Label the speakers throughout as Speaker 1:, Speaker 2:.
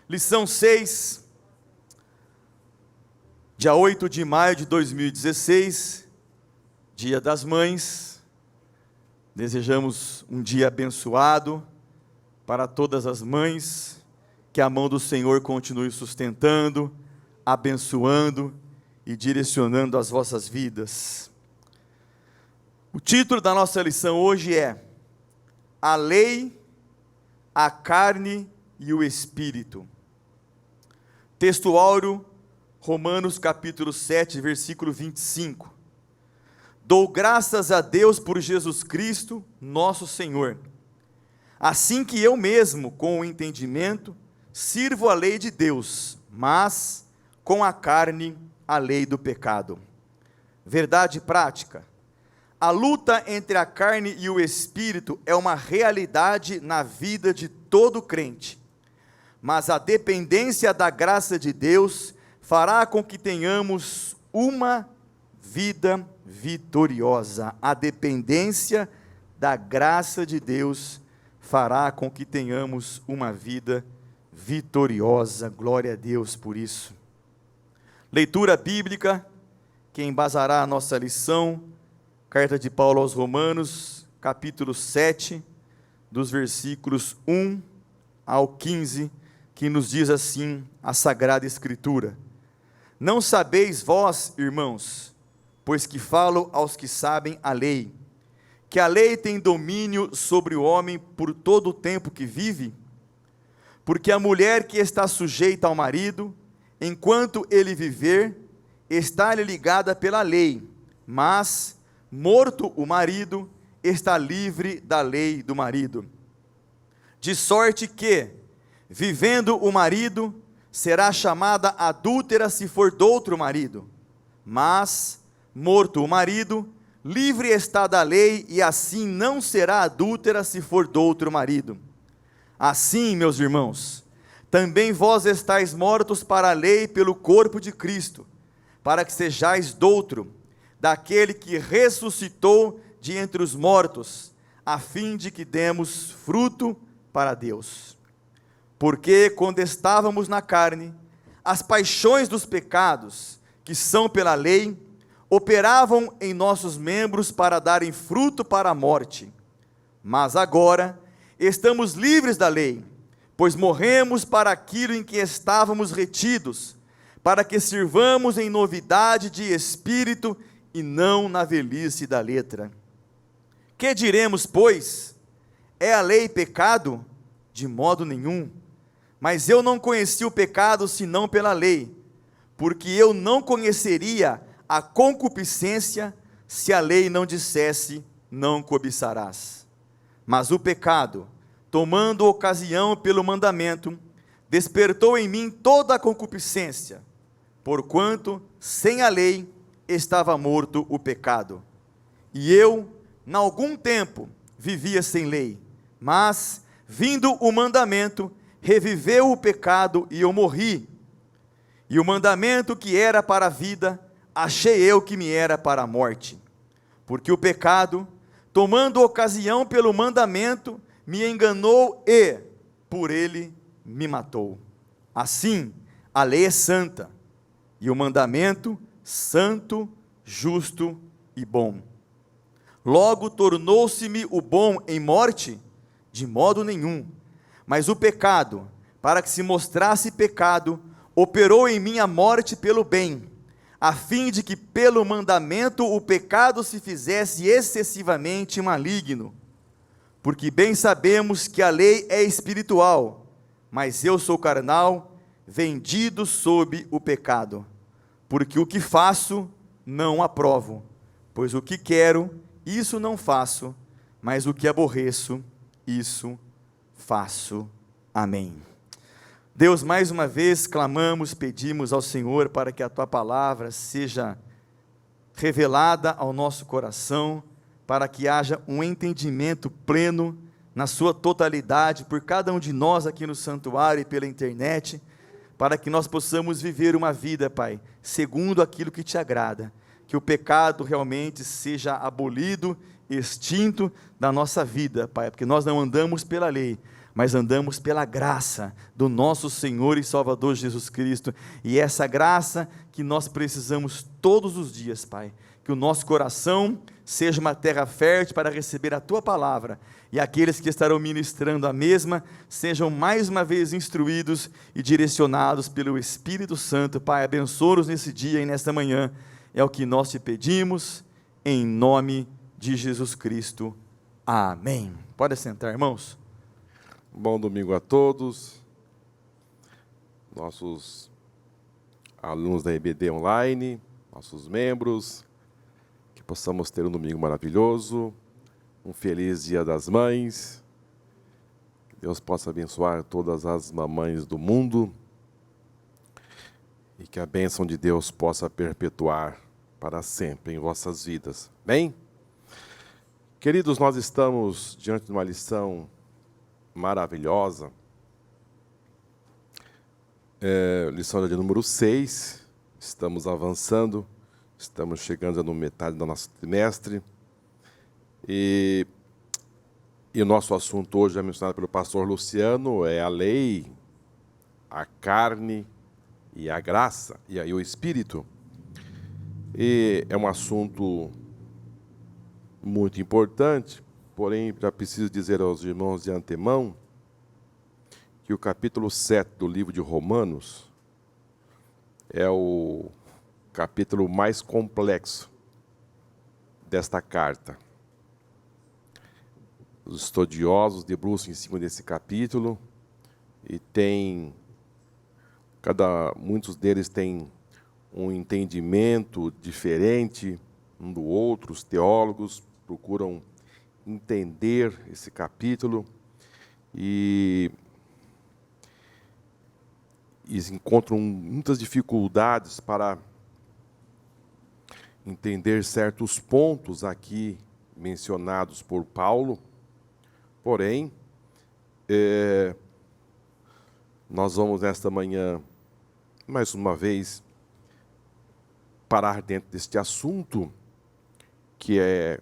Speaker 1: Lição 6, dia 8 de maio de 2016, Dia das Mães. Desejamos um dia abençoado para todas as mães, que a mão do Senhor continue sustentando, abençoando e direcionando as vossas vidas. O título da nossa lição hoje é A Lei, a Carne e o Espírito. Texto áureo, Romanos capítulo 7, versículo 25. Dou graças a Deus por Jesus Cristo, nosso Senhor. Assim que eu mesmo, com o entendimento, sirvo a lei de Deus, mas com a carne, a lei do pecado. Verdade prática. A luta entre a carne e o espírito é uma realidade na vida de todo crente. Mas a dependência da graça de Deus fará com que tenhamos uma vida vitoriosa. A dependência da graça de Deus fará com que tenhamos uma vida vitoriosa. Glória a Deus por isso. Leitura bíblica, que embasará a nossa lição, carta de Paulo aos Romanos, capítulo 7, dos versículos 1 ao 15, que nos diz assim a Sagrada Escritura: Não sabeis vós, irmãos, pois que falo aos que sabem a lei, que a lei tem domínio sobre o homem por todo o tempo que vive? Porque a mulher que está sujeita ao marido, enquanto ele viver, está-lhe ligada pela lei, mas, morto o marido, está livre da lei do marido. De sorte que, vivendo o marido, será chamada adúltera se for doutro marido, mas, morto o marido, livre está da lei, e assim não será adúltera se for doutro marido. Assim, meus irmãos, também vós estáis mortos para a lei pelo corpo de Cristo, para que sejais doutro, daquele que ressuscitou de entre os mortos, a fim de que demos fruto para Deus. Porque quando estávamos na carne, as paixões dos pecados, que são pela lei, operavam em nossos membros para darem fruto para a morte. Mas agora estamos livres da lei, pois morremos para aquilo em que estávamos retidos, para que sirvamos em novidade de espírito e não na velhice da letra. Que diremos, pois? É a lei pecado? De modo nenhum. Mas eu não conheci o pecado senão pela lei, porque eu não conheceria a concupiscência se a lei não dissesse, não cobiçarás. Mas o pecado, tomando ocasião pelo mandamento, despertou em mim toda a concupiscência, porquanto, sem a lei, estava morto o pecado. E eu, em algum tempo, vivia sem lei, mas, vindo o mandamento, reviveu o pecado e eu morri. E o mandamento que era para a vida, achei eu que me era para a morte. Porque o pecado, tomando ocasião pelo mandamento, me enganou e, por ele, me matou. Assim, a lei é santa, e o mandamento, santo, justo e bom. Logo tornou-se-me o bom em morte? De modo nenhum. Mas o pecado, para que se mostrasse pecado, operou em mim a morte pelo bem, a fim de que pelo mandamento o pecado se fizesse excessivamente maligno. Porque bem sabemos que a lei é espiritual, mas eu sou carnal, vendido sob o pecado. Porque o que faço, não aprovo, pois o que quero, isso não faço, mas o que aborreço, isso faço. Amém. Deus, mais uma vez clamamos, pedimos ao Senhor para que a Tua palavra seja revelada ao nosso coração, para que haja um entendimento pleno, na sua totalidade, por cada um de nós aqui no santuário e pela internet, para que nós possamos viver uma vida, Pai, segundo aquilo que Te agrada, que o pecado realmente seja abolido, extinto da nossa vida, Pai, porque nós não andamos pela lei, mas andamos pela graça do nosso Senhor e Salvador Jesus Cristo, e essa graça que nós precisamos todos os dias, Pai, que o nosso coração seja uma terra fértil para receber a Tua palavra, e aqueles que estarão ministrando a mesma, sejam mais uma vez instruídos e direcionados pelo Espírito Santo. Pai, abençoa-nos nesse dia e nesta manhã, é o que nós te pedimos, em nome de Jesus Cristo, amém. Pode sentar, irmãos.
Speaker 2: Bom domingo a todos, nossos alunos da EBD Online, nossos membros, que possamos ter um domingo maravilhoso, um feliz Dia das Mães, que Deus possa abençoar todas as mamães do mundo e que a bênção de Deus possa perpetuar para sempre em vossas vidas. Bem? Queridos, nós estamos diante de uma lição maravilhosa, lição de número 6, estamos avançando, estamos chegando no metade do nosso trimestre, e o nosso assunto hoje, mencionado pelo pastor Luciano, é a lei, a carne e a graça, e aí o Espírito, e é um assunto muito importante, porém, já preciso dizer aos irmãos de antemão que o capítulo 7 do livro de Romanos é o capítulo mais complexo desta carta. Os estudiosos debruçam em cima desse capítulo e muitos deles têm um entendimento diferente um do outro. Os teólogos procuram entender esse capítulo e encontram muitas dificuldades para entender certos pontos aqui mencionados por Paulo. Porém, nós vamos nesta manhã, mais uma vez, parar dentro deste assunto que é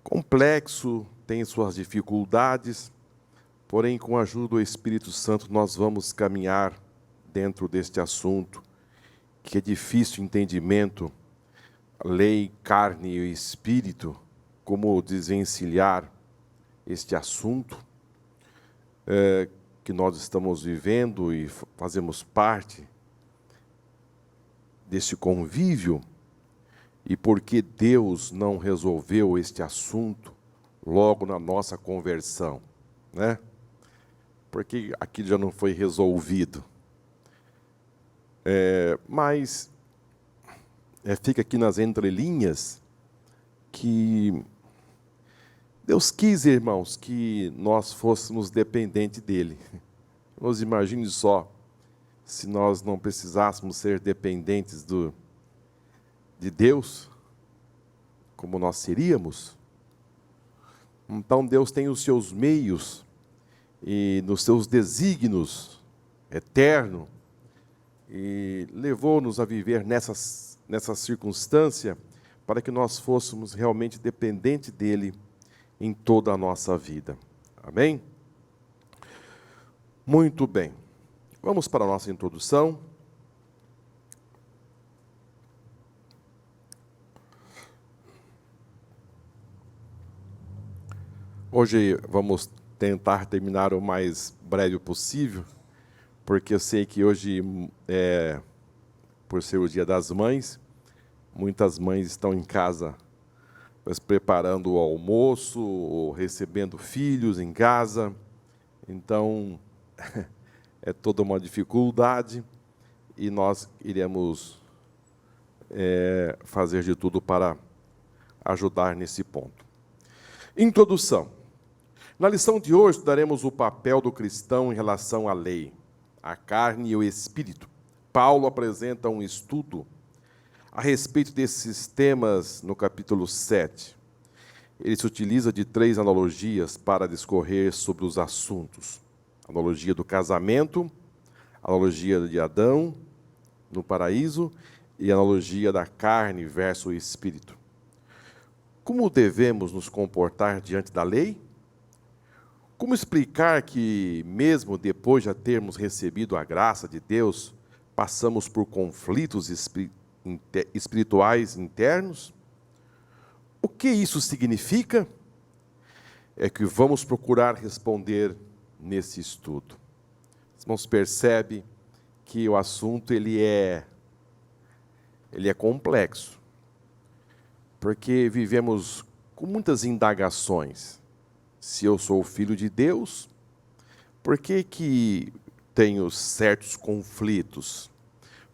Speaker 2: complexo, tem suas dificuldades, porém, com a ajuda do Espírito Santo, nós vamos caminhar dentro deste assunto, que é difícil entendimento, lei, carne e espírito, como desvencilhar este assunto que nós estamos vivendo e fazemos parte deste convívio, e por que Deus não resolveu este assunto logo na nossa conversão, né? Porque aquilo já não foi resolvido. Mas fica aqui nas entrelinhas que Deus quis, irmãos, que nós fôssemos dependentes dEle. Nos imagine só, se nós não precisássemos ser dependentes de Deus, como nós seríamos. Então Deus tem os seus meios e nos seus desígnios eternos, e levou-nos a viver nessa circunstância para que nós fôssemos realmente dependentes dEle em toda a nossa vida. Amém? Muito bem. Vamos para a nossa introdução. Hoje vamos tentar terminar o mais breve possível, porque eu sei que hoje, por ser o Dia das Mães, muitas mães estão em casa preparando o almoço, ou recebendo filhos em casa. Então, é toda uma dificuldade, e nós iremos fazer de tudo para ajudar nesse ponto. Introdução. Na lição de hoje, estudaremos o papel do cristão em relação à lei, a carne e o espírito. Paulo apresenta um estudo a respeito desses temas no capítulo 7. Ele se utiliza de 3 analogias para discorrer sobre os assuntos. A analogia do casamento, a analogia de Adão no paraíso e a analogia da carne versus o espírito. Como devemos nos comportar diante da lei? Como explicar que, mesmo depois de já termos recebido a graça de Deus, passamos por conflitos espirituais internos? O que isso significa? É que vamos procurar responder nesse estudo. Os irmãos percebem que o assunto ele é complexo, porque vivemos com muitas indagações. Se eu sou filho de Deus, por que tenho certos conflitos?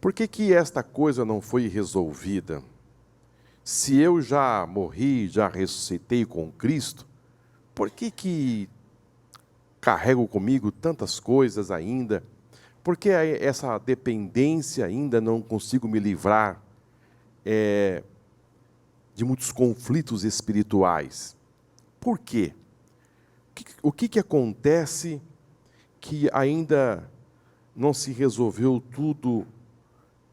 Speaker 2: Por que esta coisa não foi resolvida? Se eu já morri, já ressuscitei com Cristo, por que carrego comigo tantas coisas ainda? Por que essa dependência ainda não consigo me livrar de muitos conflitos espirituais? Por quê? O que acontece que ainda não se resolveu tudo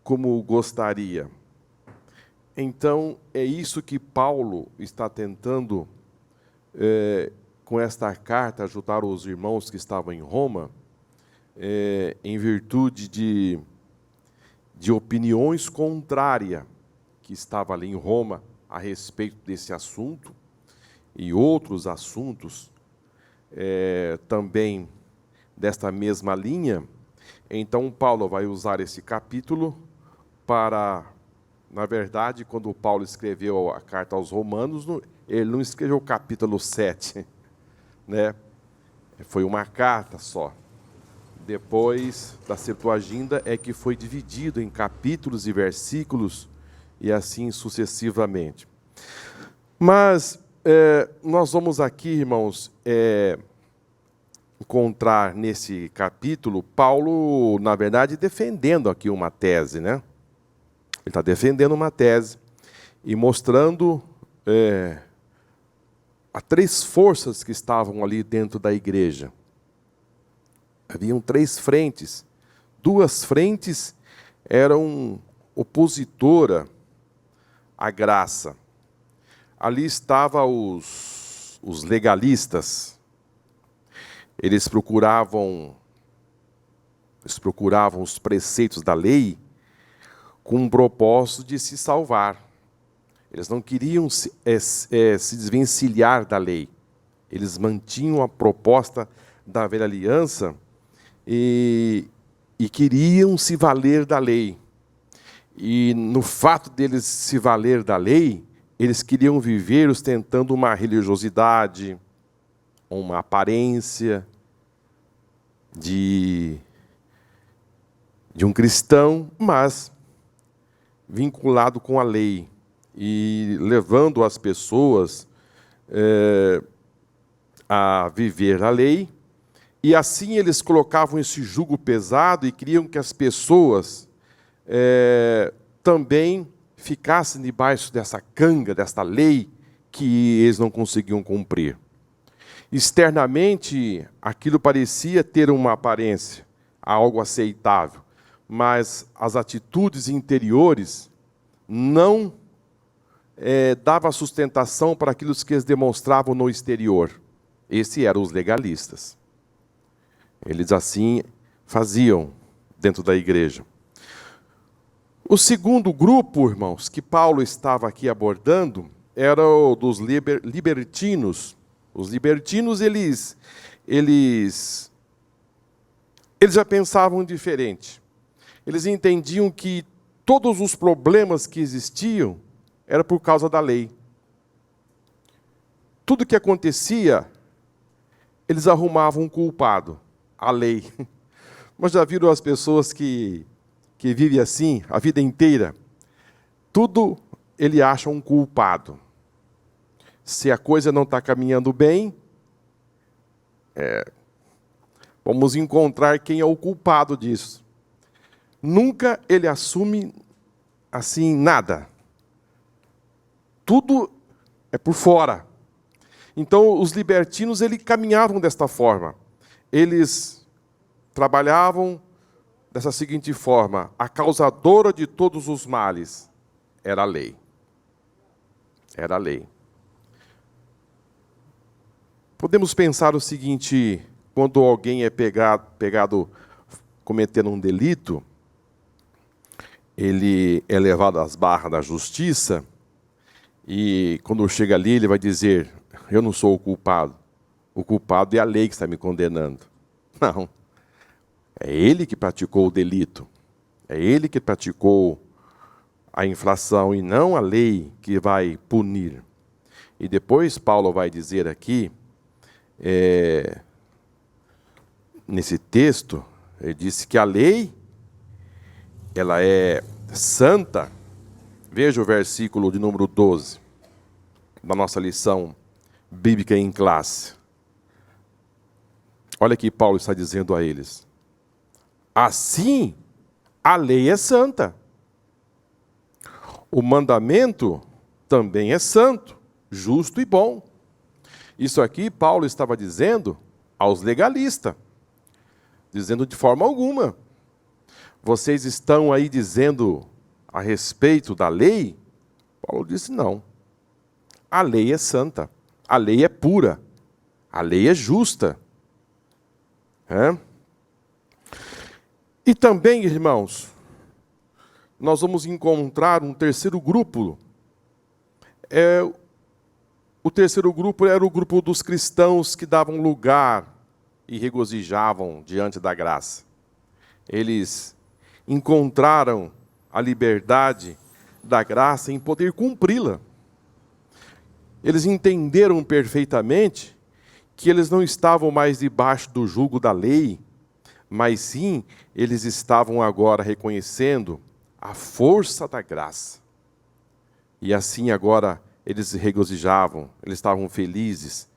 Speaker 2: como gostaria? Então, é isso que Paulo está tentando, com esta carta, ajudar os irmãos que estavam em Roma, em virtude de opiniões contrárias que estavam ali em Roma a respeito desse assunto e outros assuntos também desta mesma linha. Então, Paulo vai usar esse capítulo para, na verdade, quando Paulo escreveu a carta aos Romanos, ele não escreveu o capítulo 7, né? Foi uma carta só. Depois da Septuaginta é que foi dividido em capítulos e versículos, e assim sucessivamente. Mas nós vamos aqui, irmãos, encontrar nesse capítulo Paulo, na verdade, defendendo aqui uma tese, né? Ele está defendendo uma tese e mostrando as três forças que estavam ali dentro da igreja. Haviam três frentes. Duas frentes eram opositora à graça. Ali estavam os legalistas. Eles procuravam os preceitos da lei com o propósito de se salvar. Eles não queriam se desvencilhar da lei. Eles mantinham a proposta da velha aliança e queriam se valer da lei. E no fato deles se valer da lei, eles queriam viver ostentando uma religiosidade, uma aparência de um cristão, mas vinculado com a lei e levando as pessoas a viver a lei. E assim eles colocavam esse jugo pesado e queriam que as pessoas também ficassem debaixo dessa canga, desta lei que eles não conseguiam cumprir. Externamente, aquilo parecia ter uma aparência, algo aceitável, mas as atitudes interiores não davam sustentação para aquilo que eles demonstravam no exterior. Esses eram os legalistas. Eles assim faziam dentro da igreja. O segundo grupo, irmãos, que Paulo estava aqui abordando, era o dos libertinos. Os libertinos, eles já pensavam diferente. Eles entendiam que todos os problemas que existiam era por causa da lei. Tudo que acontecia, eles arrumavam um culpado, a lei. Mas já viram as pessoas que vivem assim a vida inteira? Tudo ele acha um culpado. Se a coisa não está caminhando bem, vamos encontrar quem é o culpado disso. Nunca ele assume assim nada. Tudo é por fora. Então, os libertinos caminhavam desta forma. Eles trabalhavam dessa seguinte forma: a causadora de todos os males era a lei. Era a lei. Podemos pensar o seguinte: quando alguém é pegado cometendo um delito, ele é levado às barras da justiça, e quando chega ali ele vai dizer: eu não sou o culpado é a lei que está me condenando. Não, é ele que praticou o delito, é ele que praticou a infração e não a lei que vai punir. E depois Paulo vai dizer aqui, nesse texto, ele disse que a lei, ela é santa. Veja o versículo de número 12, da nossa lição bíblica em classe. Olha que Paulo está dizendo a eles: assim, a lei é santa. O mandamento também é santo, justo e bom. Isso aqui Paulo estava dizendo aos legalistas, dizendo de forma alguma: vocês estão aí dizendo a respeito da lei? Paulo disse: não. A lei é santa, a lei é pura, a lei é justa. E também, irmãos, nós vamos encontrar um terceiro grupo. O terceiro grupo era o grupo dos cristãos que davam lugar e regozijavam diante da graça. Eles encontraram a liberdade da graça em poder cumpri-la. Eles entenderam perfeitamente que eles não estavam mais debaixo do jugo da lei, mas sim, eles estavam agora reconhecendo a força da graça. E assim agora eles se regozijavam, eles estavam felizes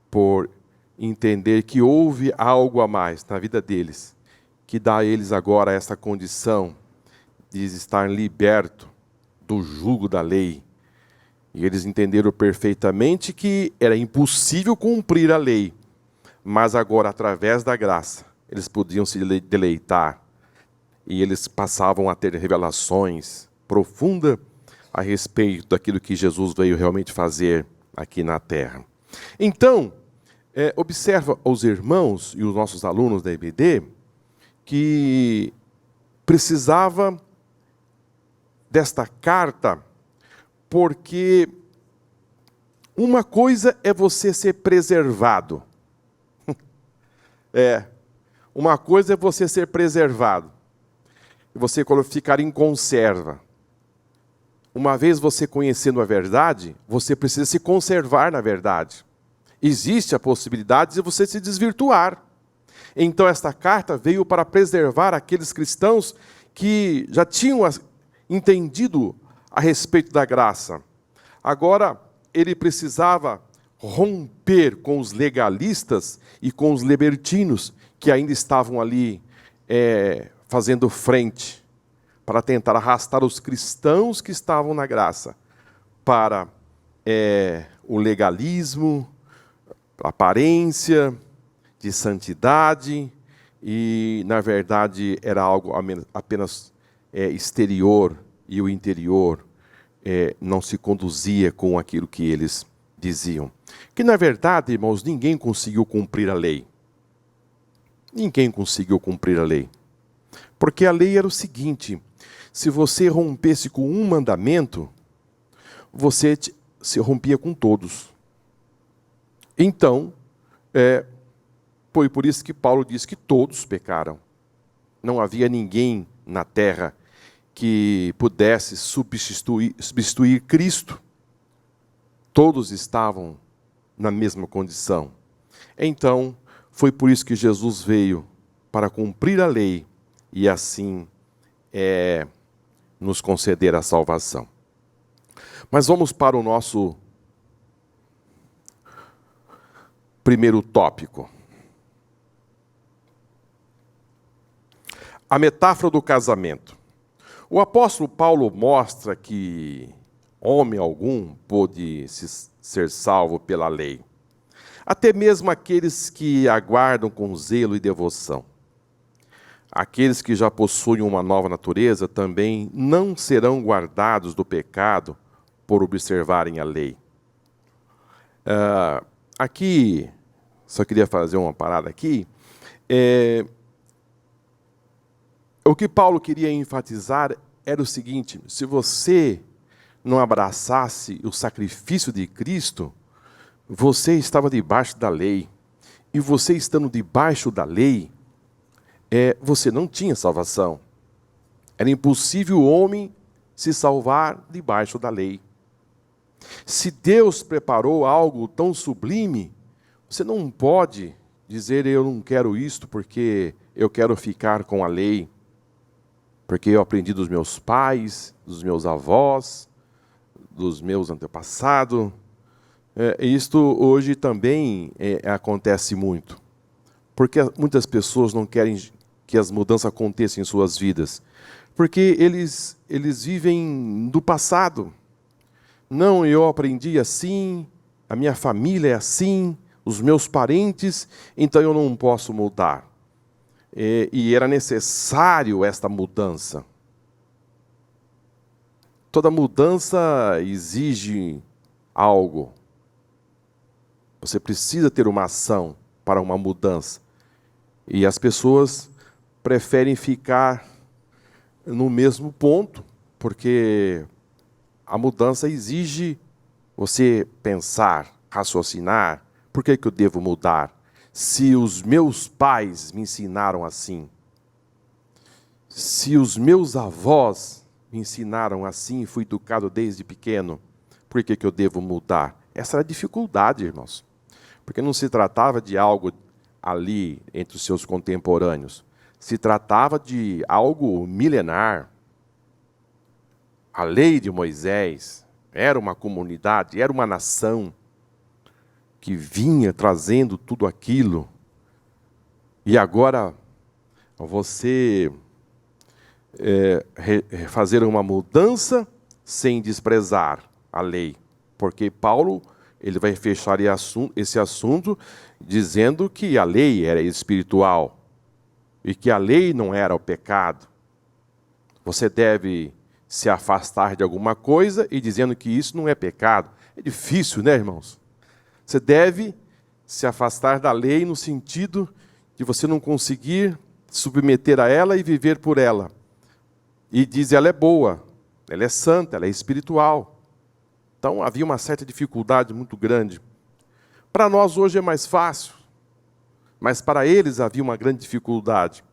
Speaker 2: por entender que houve algo a mais na vida deles, que dá a eles agora essa condição de estar liberto do jugo da lei. E eles entenderam perfeitamente que era impossível cumprir a lei, mas agora, através da graça, eles podiam se deleitar, e eles passavam a ter revelações profundas a respeito daquilo que Jesus veio realmente fazer aqui na terra. Então, observa os irmãos e os nossos alunos da EBD que precisava desta carta, porque uma coisa é você ser preservado. Uma coisa é você ser preservado. E você ficar em conserva. Uma vez você conhecendo a verdade, você precisa se conservar na verdade. Existe a possibilidade de você se desvirtuar. Então esta carta veio para preservar aqueles cristãos que já tinham entendido a respeito da graça. Agora, ele precisava romper com os legalistas e com os libertinos que ainda estavam ali fazendo frente para tentar arrastar os cristãos que estavam na graça para o legalismo, a aparência de santidade, e, na verdade, era algo apenas exterior, e o interior não se conduzia com aquilo que eles diziam. Que, na verdade, irmãos, ninguém conseguiu cumprir a lei. Ninguém conseguiu cumprir a lei. Porque a lei era o seguinte: se você rompesse com um mandamento, você se rompia com todos. Então, foi por isso que Paulo diz que todos pecaram. Não havia ninguém na terra que pudesse substituir Cristo. Todos estavam na mesma condição. Então, foi por isso que Jesus veio, para cumprir a lei e assim nos conceder a salvação. Mas vamos para o nosso primeiro tópico. A metáfora do casamento. O apóstolo Paulo mostra que homem algum pôde ser salvo pela lei. Até mesmo aqueles que aguardam com zelo e devoção. Aqueles que já possuem uma nova natureza também não serão guardados do pecado por observarem a lei. aqui, só queria fazer uma parada aqui. O que Paulo queria enfatizar era o seguinte: se você não abraçasse o sacrifício de Cristo, você estava debaixo da lei. E você estando debaixo da lei, você não tinha salvação. Era impossível o homem se salvar debaixo da lei. Se Deus preparou algo tão sublime, você não pode dizer: eu não quero isto porque eu quero ficar com a lei, porque eu aprendi dos meus pais, dos meus avós, dos meus antepassados. Isto hoje também acontece muito, porque muitas pessoas não querem que as mudanças aconteçam em suas vidas, porque eles vivem do passado. Não, eu aprendi assim, a minha família é assim, os meus parentes, então eu não posso mudar. E era necessário esta mudança. Toda mudança exige algo. Você precisa ter uma ação para uma mudança. E as pessoas preferem ficar no mesmo ponto, porque a mudança exige você pensar, raciocinar. Por que eu devo mudar? Se os meus pais me ensinaram assim, se os meus avós me ensinaram assim e fui educado desde pequeno, por que eu devo mudar? Essa era a dificuldade, irmãos. Porque não se tratava de algo ali entre os seus contemporâneos. Se tratava de algo milenar. A lei de Moisés era uma comunidade, era uma nação que vinha trazendo tudo aquilo. E agora você fazer uma mudança sem desprezar a lei. Porque Paulo, ele vai fechar esse assunto dizendo que a lei era espiritual e que a lei não era o pecado. Você deve se afastar de alguma coisa e dizendo que isso não é pecado. É difícil, né, irmãos? Você deve se afastar da lei no sentido de você não conseguir submeter a ela e viver por ela. E diz: ela é boa, ela é santa, ela é espiritual. Então havia uma certa dificuldade muito grande. Para nós hoje é mais fácil, mas para eles havia uma grande dificuldade.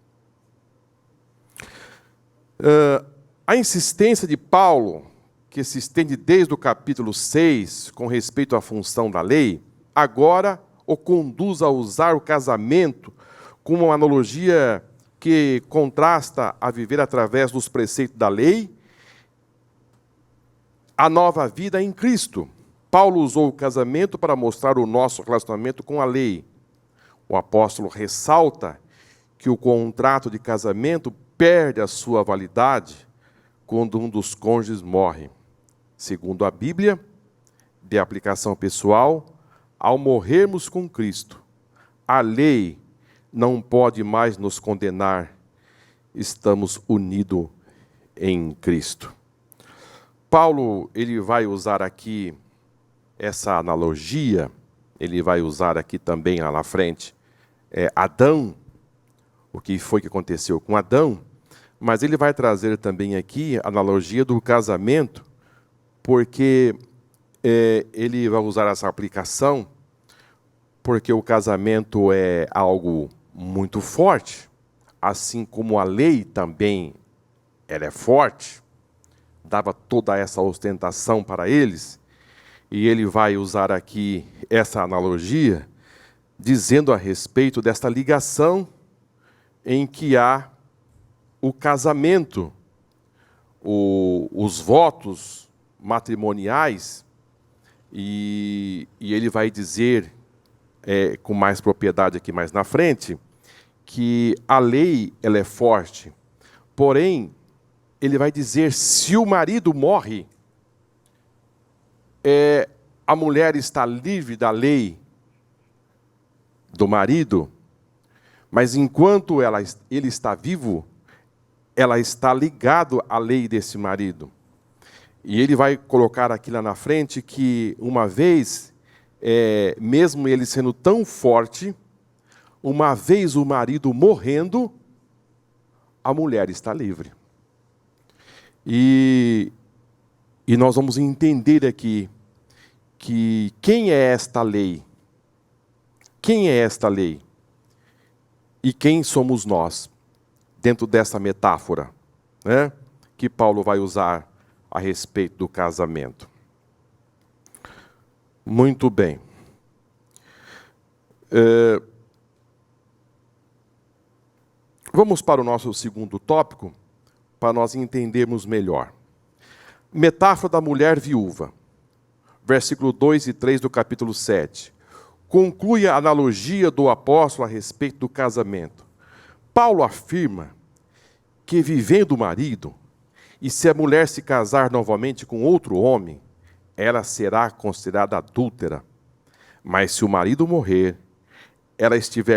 Speaker 2: A insistência de Paulo, que se estende desde o capítulo 6, com respeito à função da lei, agora o conduz a usar o casamento como uma analogia que contrasta a viver através dos preceitos da lei a nova vida em Cristo. Paulo usou o casamento para mostrar o nosso relacionamento com a lei. O apóstolo ressalta que o contrato de casamento perde a sua validade quando um dos cônjuges morre. Segundo a Bíblia, de aplicação pessoal, ao morrermos com Cristo, a lei não pode mais nos condenar. Estamos unidos em Cristo. Paulo, ele vai usar aqui essa analogia, ele vai usar aqui também lá na frente, Adão, o que foi que aconteceu com Adão, mas ele vai trazer também aqui a analogia do casamento, porque ele vai usar essa aplicação, porque o casamento é algo muito forte, assim como a lei também ela é forte, dava toda essa ostentação para eles, e ele vai usar aqui essa analogia, dizendo a respeito desta ligação em que há o casamento, os votos matrimoniais, e ele vai dizer com mais propriedade aqui mais na frente, que a lei ela é forte, porém, ele vai dizer, se o marido morre, a mulher está livre da lei do marido, mas enquanto ele está vivo, ela está ligada à lei desse marido. E ele vai colocar aqui lá na frente que, uma vez mesmo ele sendo tão forte, uma vez o marido morrendo, a mulher está livre. E nós vamos entender aqui que quem é esta lei? Quem é esta lei? E quem somos nós dentro dessa metáfora, né, que Paulo vai usar a respeito do casamento? Muito bem. Vamos para o nosso segundo tópico, para nós entendermos melhor. Metáfora da mulher viúva. Versículo 2 e 3 do capítulo 7. Conclui a analogia do apóstolo a respeito do casamento. Paulo afirma que, vivendo o marido, e se a mulher se casar novamente com outro homem, ela será considerada adúltera. Mas se o marido morrer, ela está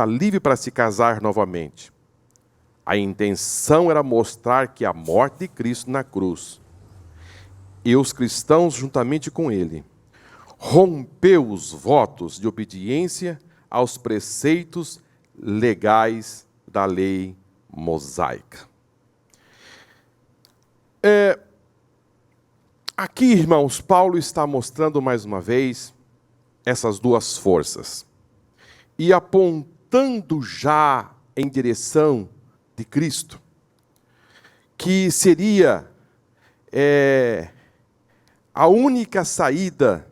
Speaker 2: livre para se casar novamente. A intenção era mostrar que a morte de Cristo na cruz, e os cristãos juntamente com ele, rompeu os votos de obediência aos preceitos legais da lei mosaica. Aqui, irmãos, Paulo está mostrando mais uma vez essas duas forças e apontando já em direção de Cristo, que seria a única saída,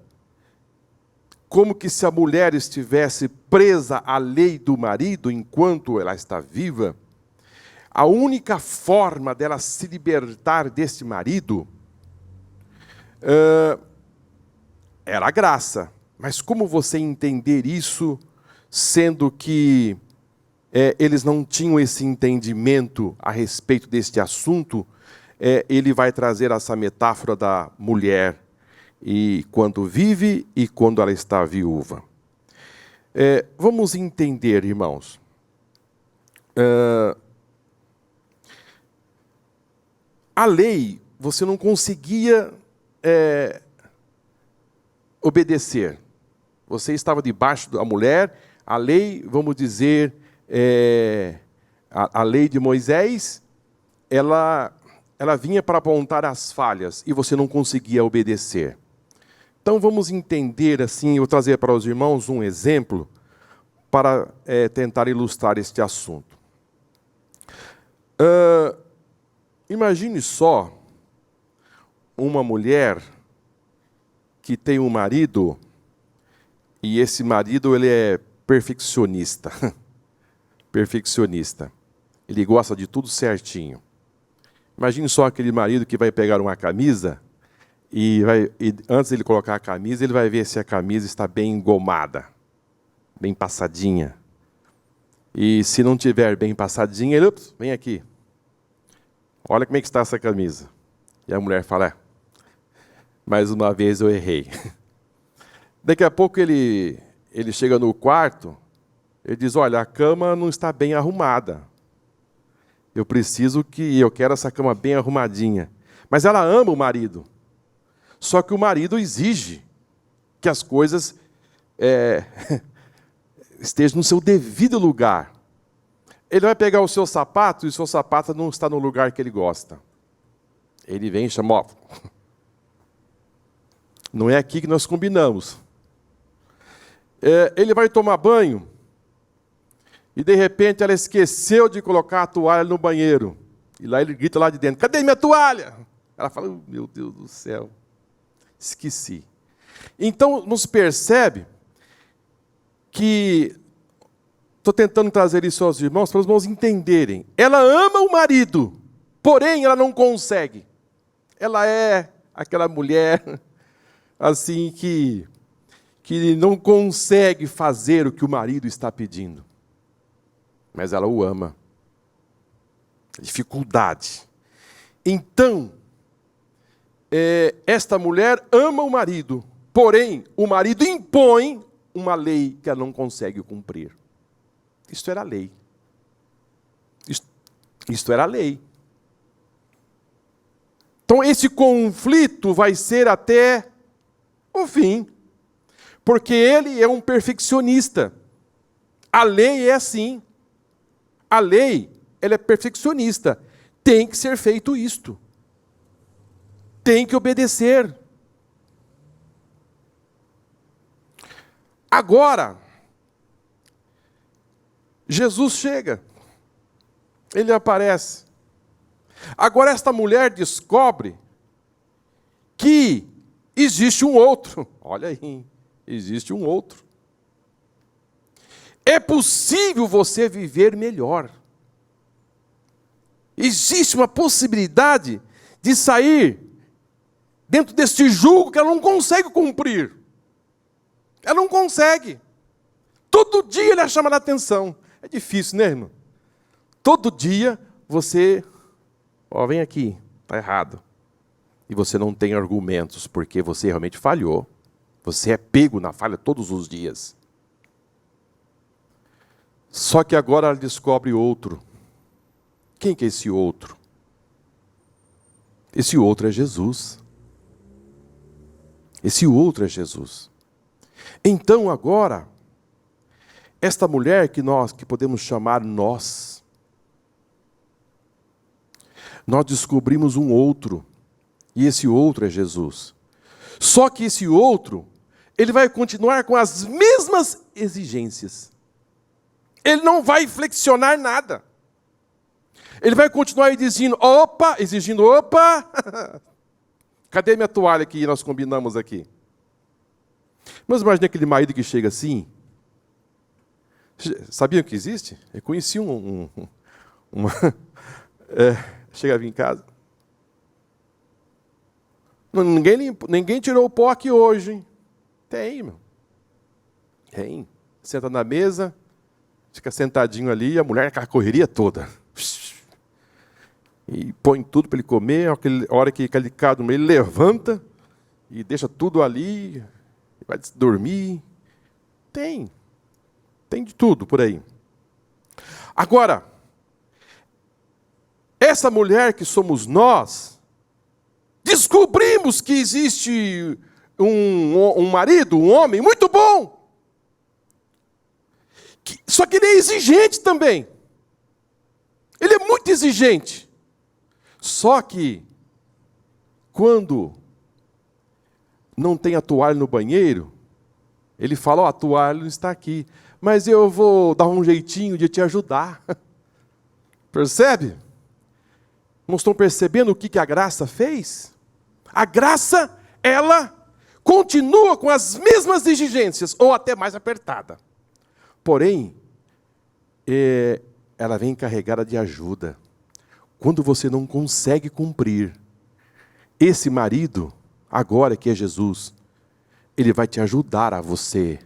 Speaker 2: como que se a mulher estivesse presa à lei do marido enquanto ela está viva, a única forma dela se libertar desse marido era a graça. Mas como você entender isso, sendo que eles não tinham esse entendimento a respeito deste assunto? Ele vai trazer essa metáfora da mulher, e quando vive e quando ela está viúva. Vamos entender, irmãos. A lei, você não conseguia obedecer. Você estava debaixo da mulher, a lei, vamos dizer, a lei de Moisés, ela vinha para apontar as falhas e você não conseguia obedecer. Então vamos entender assim, eu vou trazer para os irmãos um exemplo para tentar ilustrar este assunto. Imagine só uma mulher que tem um marido e esse marido ele é perfeccionista. Perfeccionista. Ele gosta de tudo certinho. Imagine só aquele marido que vai pegar uma camisa e antes de ele colocar a camisa, ele vai ver se a camisa está bem engomada, bem passadinha. E se não tiver bem passadinha, ele, vem aqui. Olha como é que está essa camisa. E a mulher fala, mais uma vez eu errei. Daqui a pouco ele chega no quarto, ele diz, olha, a cama não está bem arrumada. Eu quero essa cama bem arrumadinha. Mas ela ama o marido. Só que o marido exige que as coisas estejam no seu devido lugar. Ele vai pegar o seu sapato e o seu sapato não está no lugar que ele gosta. Ele vem e chama, ó, não é aqui que nós combinamos. Ele vai tomar banho e de repente ela esqueceu de colocar a toalha no banheiro. E lá ele grita lá de dentro, cadê minha toalha? Ela fala, oh, meu Deus do céu, esqueci. Então nos percebe que estou tentando trazer isso aos irmãos para os irmãos entenderem. Ela ama o marido, porém ela não consegue. Ela é aquela mulher assim que não consegue fazer o que o marido está pedindo. Mas ela o ama. Dificuldade. Então, esta mulher ama o marido, porém o marido impõe uma lei que ela não consegue cumprir. Isto era a lei. Isto era a lei. Então esse conflito vai ser até o fim. Porque ele é um perfeccionista. A lei é assim. A lei, ela é perfeccionista. Tem que ser feito isto. Tem que obedecer. Agora, Jesus chega. Ele aparece. Agora esta mulher descobre que existe um outro. Olha aí, existe um outro. É possível você viver melhor. Existe uma possibilidade de sair dentro deste jugo que ela não consegue cumprir. Ela não consegue. Todo dia ela é chamada a atenção. É difícil, né, irmão? Todo dia você, vem aqui, está errado. E você não tem argumentos, porque você realmente falhou. Você é pego na falha todos os dias. Só que agora ela descobre outro. Quem que é esse outro? Esse outro é Jesus. Esse outro é Jesus. Então agora, esta mulher que podemos chamar nós descobrimos um outro. E esse outro é Jesus. Só que esse outro, ele vai continuar com as mesmas exigências. Ele não vai flexionar nada. Ele vai continuar exigindo, opa! Cadê minha toalha que nós combinamos aqui? Mas imagine aquele marido que chega assim. Sabiam que existe? Eu conheci chegava em casa. Ninguém tirou o pó aqui hoje, hein? Tem, meu. Tem. Senta na mesa, fica sentadinho ali, a mulher com a correria toda. E põe tudo para ele comer, a hora que ele cai no meio, ele levanta e deixa tudo ali, vai dormir. Tem de tudo por aí. Agora, essa mulher que somos nós, descobrimos que existe um marido, um homem muito bom. Só que ele é exigente também. Ele é muito exigente. Só que, quando não tem a toalha no banheiro, ele fala, a toalha não está aqui, mas eu vou dar um jeitinho de te ajudar. Percebe? Não estão percebendo o que a graça fez? A graça, ela continua com as mesmas exigências, ou até mais apertada. Porém, ela vem carregada de ajuda. Quando você não consegue cumprir, esse marido, agora que é Jesus, ele vai te ajudar a você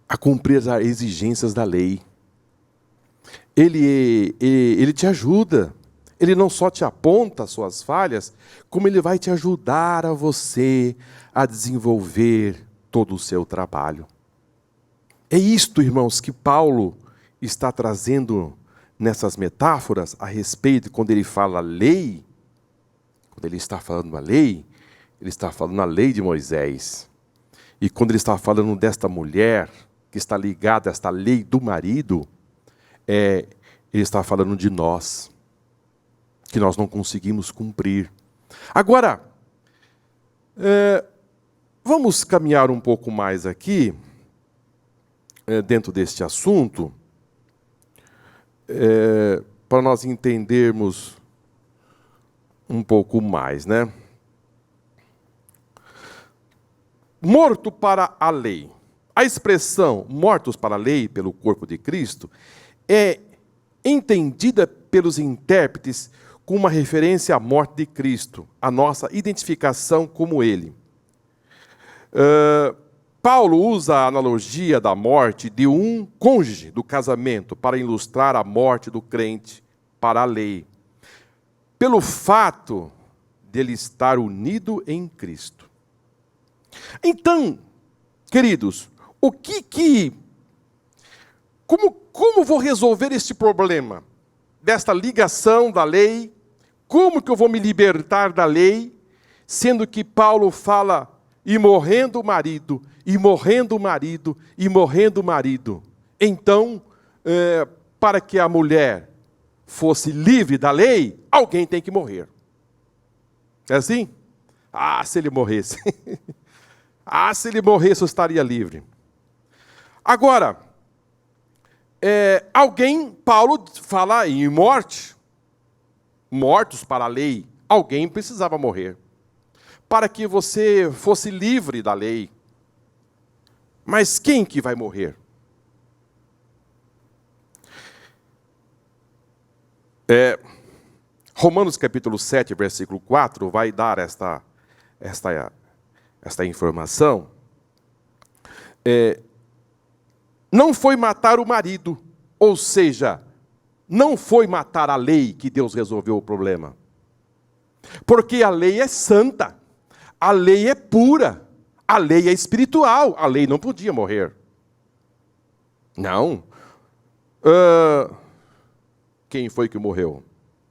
Speaker 2: a cumprir as exigências da lei. Ele te ajuda. Ele não só te aponta as suas falhas, como ele vai te ajudar a você a desenvolver todo o seu trabalho. É isto, irmãos, que Paulo está trazendo nessas metáforas a respeito, quando ele fala lei, quando ele está falando a lei, ele está falando a lei de Moisés. E quando ele está falando desta mulher, que está ligada a esta lei do marido, ele está falando de nós, que nós não conseguimos cumprir. Agora, vamos caminhar um pouco mais aqui, dentro deste assunto, para nós entendermos um pouco mais, né? Morto para a lei. A expressão mortos para a lei pelo corpo de Cristo é entendida pelos intérpretes como uma referência à morte de Cristo, a nossa identificação como Ele. Paulo usa a analogia da morte de um cônjuge do casamento para ilustrar a morte do crente para a lei, pelo fato de ele estar unido em Cristo. Então, queridos, como vou resolver este problema desta ligação da lei? Como que eu vou me libertar da lei, sendo que Paulo fala e morrendo o marido, e morrendo o marido, e morrendo o marido. Então, para que a mulher fosse livre da lei, alguém tem que morrer. É assim? Ah, se ele morresse. Ah, se ele morresse, eu estaria livre. Agora, Paulo fala em morte, mortos para a lei. Alguém precisava morrer, para que você fosse livre da lei. Mas quem que vai morrer? Romanos capítulo 7, versículo 4, vai dar esta informação. Não foi matar o marido, ou seja, não foi matar a lei que Deus resolveu o problema. Porque a lei é santa, a lei é pura, a lei é espiritual, a lei não podia morrer. Não. Quem foi que morreu?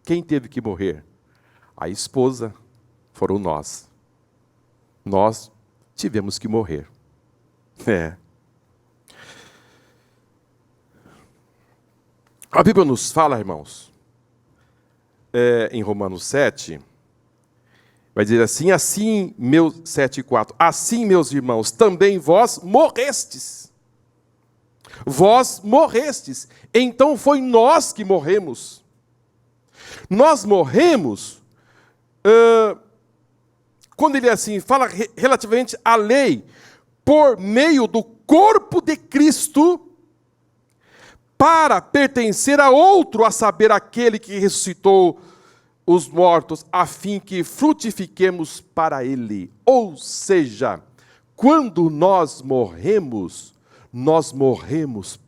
Speaker 2: Quem teve que morrer? A esposa, foram nós. Nós tivemos que morrer. A Bíblia nos fala, irmãos, em Romanos 7, vai dizer assim, 7:4, assim, meus irmãos, também vós morrestes. Vós morrestes. Então foi nós que morremos. Nós morremos, quando ele assim fala relativamente à lei, por meio do corpo de Cristo, para pertencer a outro, a saber, aquele que ressuscitou os mortos, a fim que frutifiquemos para ele. Ou seja, quando nós morremos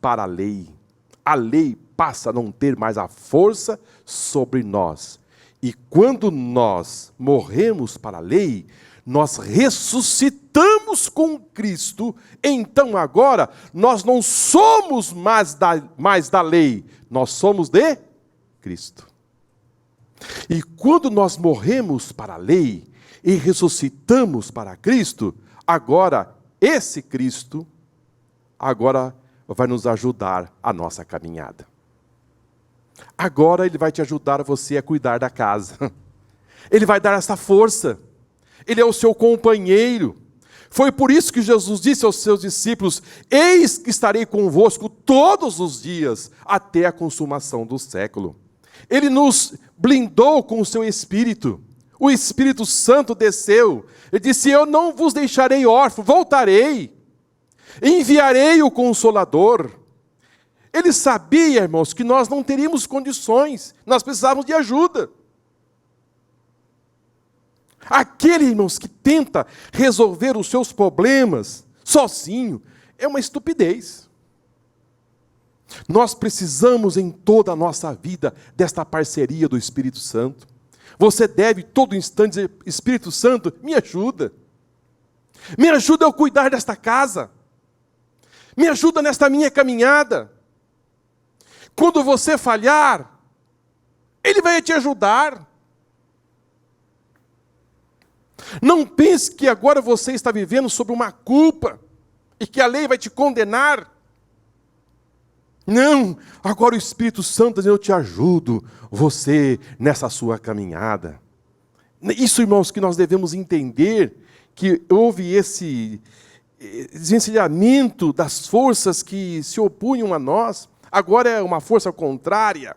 Speaker 2: para a lei. A lei passa a não ter mais a força sobre nós. E quando nós morremos para a lei, nós ressuscitamos com Cristo. Então agora, nós não somos mais da lei, nós somos de Cristo. E quando nós morremos para a lei e ressuscitamos para Cristo, agora, esse Cristo, agora vai nos ajudar a nossa caminhada. Agora Ele vai te ajudar você a cuidar da casa. Ele vai dar essa força. Ele é o seu companheiro. Foi por isso que Jesus disse aos seus discípulos, eis que estarei convosco todos os dias, até a consumação do século. Ele nos blindou com o seu Espírito. O Espírito Santo desceu. Ele disse, eu não vos deixarei órfãos, voltarei. Enviarei o Consolador. Ele sabia, irmãos, que nós não teríamos condições, nós precisávamos de ajuda. Aquele, irmãos, que tenta resolver os seus problemas sozinho, é uma estupidez. Nós precisamos em toda a nossa vida desta parceria do Espírito Santo. Você deve todo instante dizer, Espírito Santo, me ajuda. Me ajuda a cuidar desta casa. Me ajuda nesta minha caminhada. Quando você falhar, Ele vai te ajudar. Não pense que agora você está vivendo sob uma culpa e que a lei vai te condenar. Não, agora o Espírito Santo diz, eu te ajudo, você nessa sua caminhada. Isso, irmãos, que nós devemos entender, que houve esse desvencilhamento das forças que se opunham a nós. Agora é uma força contrária.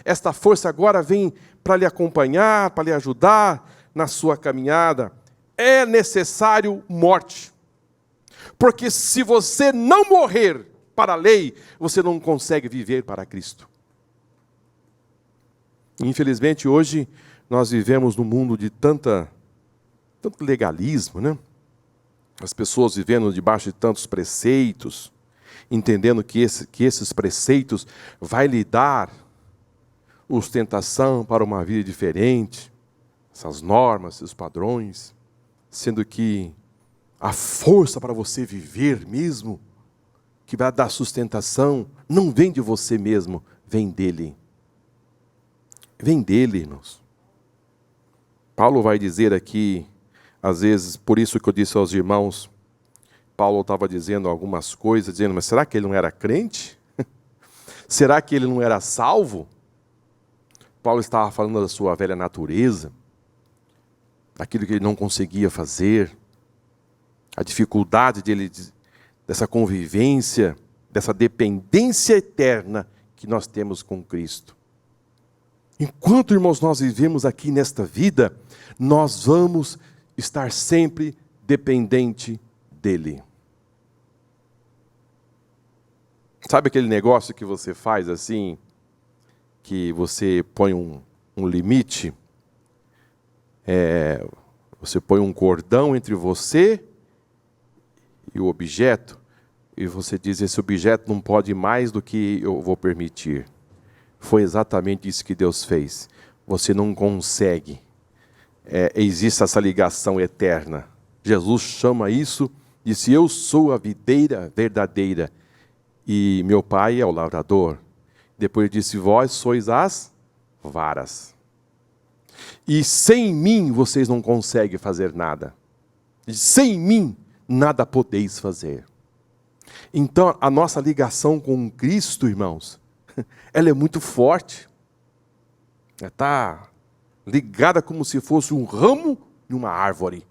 Speaker 2: Esta força agora vem para lhe acompanhar, para lhe ajudar na sua caminhada. É necessário morte. Porque se você não morrer para a lei, você não consegue viver para Cristo. Infelizmente, hoje, nós vivemos num mundo de tanto legalismo, né? As pessoas vivendo debaixo de tantos preceitos, entendendo que esses preceitos vai lhe dar ostentação para uma vida diferente, essas normas, esses padrões, sendo que a força para você viver mesmo, que vai dar sustentação, não vem de você mesmo, vem dele. Vem dele, irmãos. Paulo vai dizer aqui, Às vezes, por isso que eu disse aos irmãos, Paulo estava dizendo algumas coisas, dizendo, mas será que ele não era crente? Será que ele não era salvo? Paulo estava falando da sua velha natureza, daquilo que ele não conseguia fazer, a dificuldade dele, dessa convivência, dessa dependência eterna que nós temos com Cristo. Enquanto, irmãos, nós vivemos aqui nesta vida, nós vamos estar sempre dependente dele. Sabe aquele negócio que você faz assim, que você põe um limite? Você põe um cordão entre você e o objeto, e você diz, esse objeto não pode mais do que eu vou permitir. Foi exatamente isso que Deus fez. Você não consegue. Existe essa ligação eterna. Jesus chama isso, disse, eu sou a videira verdadeira, e meu pai é o lavrador. Depois disse, vós sois as varas. E sem mim vocês não conseguem fazer nada. Sem mim nada podeis fazer. Então a nossa ligação com Cristo, irmãos, ela é muito forte. Está ligada como se fosse um ramo de uma árvore.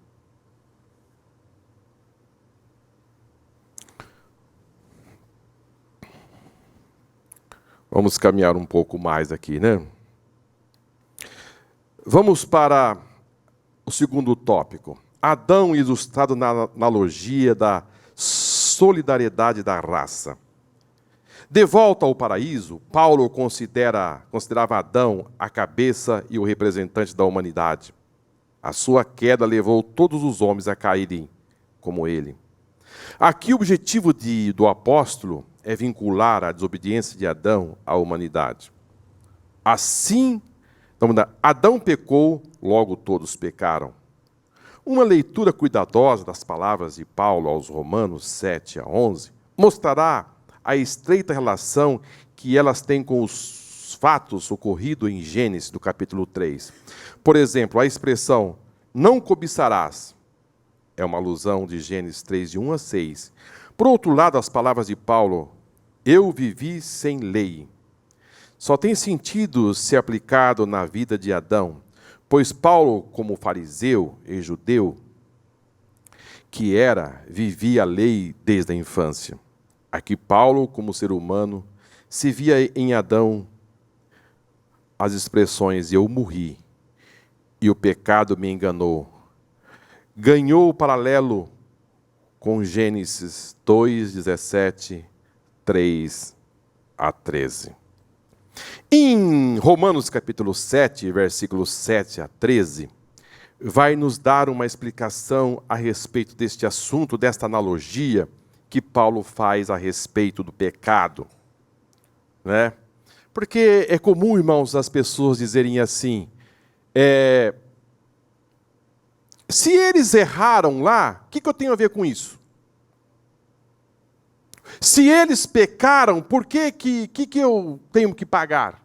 Speaker 2: Vamos caminhar um pouco mais aqui, né? Vamos para o segundo tópico. Adão ilustrado na analogia da solidariedade da raça. De volta ao paraíso, Paulo considerava Adão a cabeça e o representante da humanidade. A sua queda levou todos os homens a caírem como ele. Aqui o objetivo do apóstolo é vincular a desobediência de Adão à humanidade. Assim, Adão pecou, logo todos pecaram. Uma leitura cuidadosa das palavras de Paulo aos Romanos 7 a 11 mostrará a estreita relação que elas têm com os fatos ocorridos em Gênesis, do capítulo 3. Por exemplo, a expressão, não cobiçarás, é uma alusão de Gênesis 3, de 1 a 6. Por outro lado, as palavras de Paulo, eu vivi sem lei, só tem sentido se aplicado na vida de Adão, pois Paulo, como fariseu e judeu que era, vivia a lei desde a infância. Aqui Paulo, como ser humano, se via em Adão as expressões, eu morri, e o pecado me enganou. Ganhou o paralelo com Gênesis 2, 17, 3 a 13. Em Romanos capítulo 7, versículos 7 a 13, vai nos dar uma explicação a respeito deste assunto, desta analogia que Paulo faz a respeito do pecado. Né? Porque é comum, irmãos, as pessoas dizerem assim, se eles erraram lá, o que eu tenho a ver com isso? Se eles pecaram, por que eu tenho que pagar?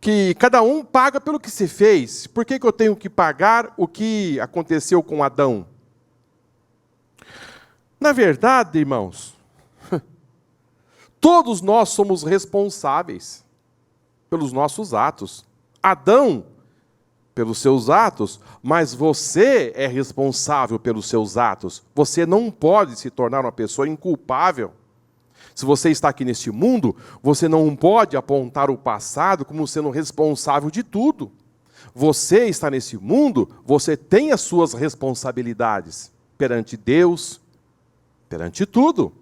Speaker 2: Que cada um paga pelo que se fez. Por que eu tenho que pagar o que aconteceu com Adão? Na verdade, irmãos, todos nós somos responsáveis pelos nossos atos. Adão, pelos seus atos, mas você é responsável pelos seus atos. Você não pode se tornar uma pessoa inculpável. Se você está aqui neste mundo, você não pode apontar o passado como sendo responsável de tudo. Você está nesse mundo, você tem as suas responsabilidades perante Deus, perante tudo.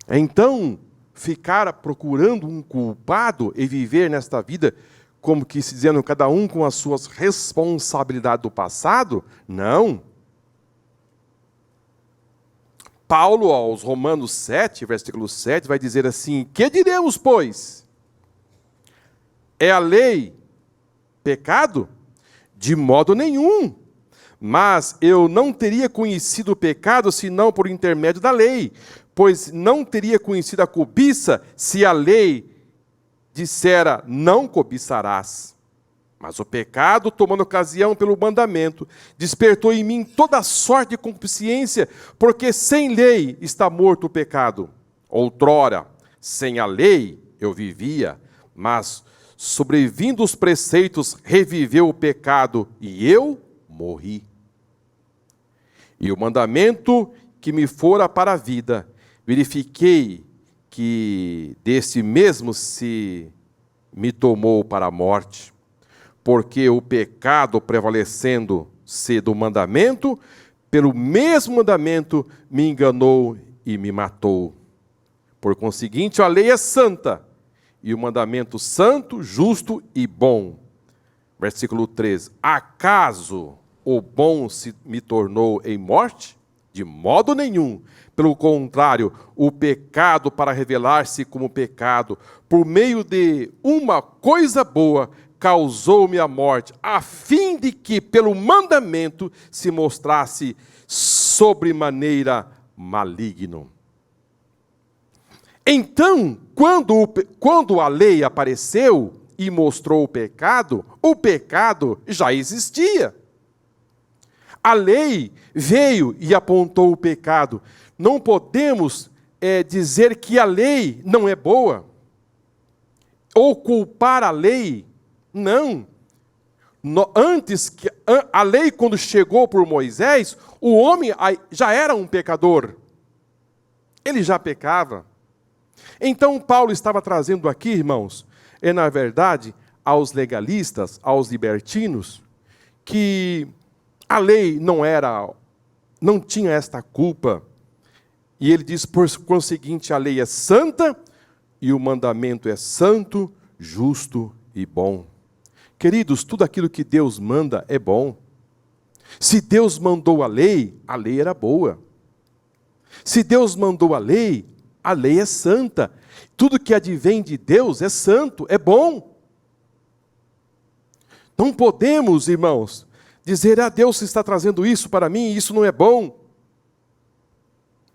Speaker 2: Então, ficar procurando um culpado e viver nesta vida como que se dizendo cada um com as suas responsabilidades do passado, não. Paulo, aos Romanos 7, versículo 7, vai dizer assim, que diremos, pois? É a lei pecado? De modo nenhum. Mas eu não teria conhecido o pecado senão por intermédio da lei, pois não teria conhecido a cobiça se a lei dissera, não cobiçarás. Mas o pecado, tomando ocasião pelo mandamento, despertou em mim toda sorte de concupiscência, porque sem lei está morto o pecado. Outrora, sem a lei eu vivia, mas sobrevindo os preceitos, reviveu o pecado e eu morri. E o mandamento que me fora para a vida, verifiquei que desse mesmo se me tomou para a morte, porque o pecado prevalecendo-se do mandamento, pelo mesmo mandamento me enganou e me matou. Por conseguinte, a lei é santa, e o mandamento santo, justo e bom. Versículo 13. Acaso o bom se me tornou em morte? De modo nenhum. Pelo contrário, o pecado, para revelar-se como pecado, por meio de uma coisa boa, causou-me a morte, a fim de que, pelo mandamento, se mostrasse sobremaneira maligno. Então, quando a lei apareceu e mostrou o pecado já existia. A lei veio e apontou o pecado. Não podemos dizer que a lei não é boa, ou culpar a lei. Não. Antes, a lei, quando chegou por Moisés, o homem já era um pecador. Ele já pecava. Então, Paulo estava trazendo aqui, irmãos, na verdade, aos legalistas, aos libertinos, que a lei não tinha esta culpa. E ele diz, por conseguinte, a lei é santa e o mandamento é santo, justo e bom. Queridos, tudo aquilo que Deus manda é bom. Se Deus mandou a lei era boa. Se Deus mandou a lei é santa. Tudo que advém de Deus é santo, é bom. Não podemos, irmãos, dizer, Deus está trazendo isso para mim e isso não é bom.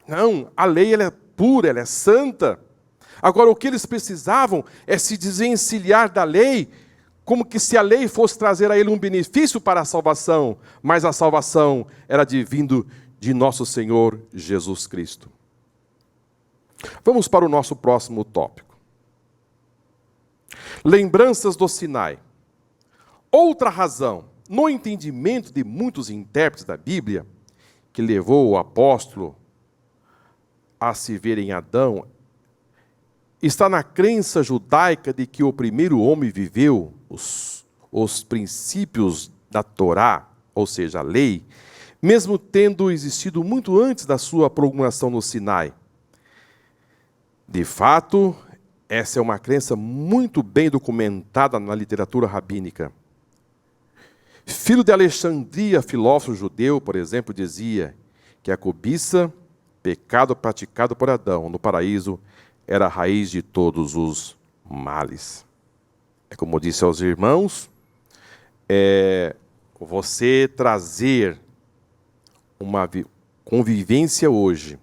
Speaker 2: Não, a lei ela é pura, ela é santa. Agora, o que eles precisavam é se desvencilhar da lei, como que se a lei fosse trazer a ele um benefício para a salvação, mas a salvação era vindo de nosso Senhor Jesus Cristo. Vamos para o nosso próximo tópico. Lembranças do Sinai. Outra razão, no entendimento de muitos intérpretes da Bíblia, que levou o apóstolo a se ver em Adão, está na crença judaica de que o primeiro homem viveu os princípios da Torá, ou seja, a lei, mesmo tendo existido muito antes da sua promulgação no Sinai. De fato, essa é uma crença muito bem documentada na literatura rabínica. Filho de Alexandria, filósofo judeu, por exemplo, dizia que a cobiça, pecado praticado por Adão no paraíso, era a raiz de todos os males. É como disse aos irmãos, você trazer uma convivência hoje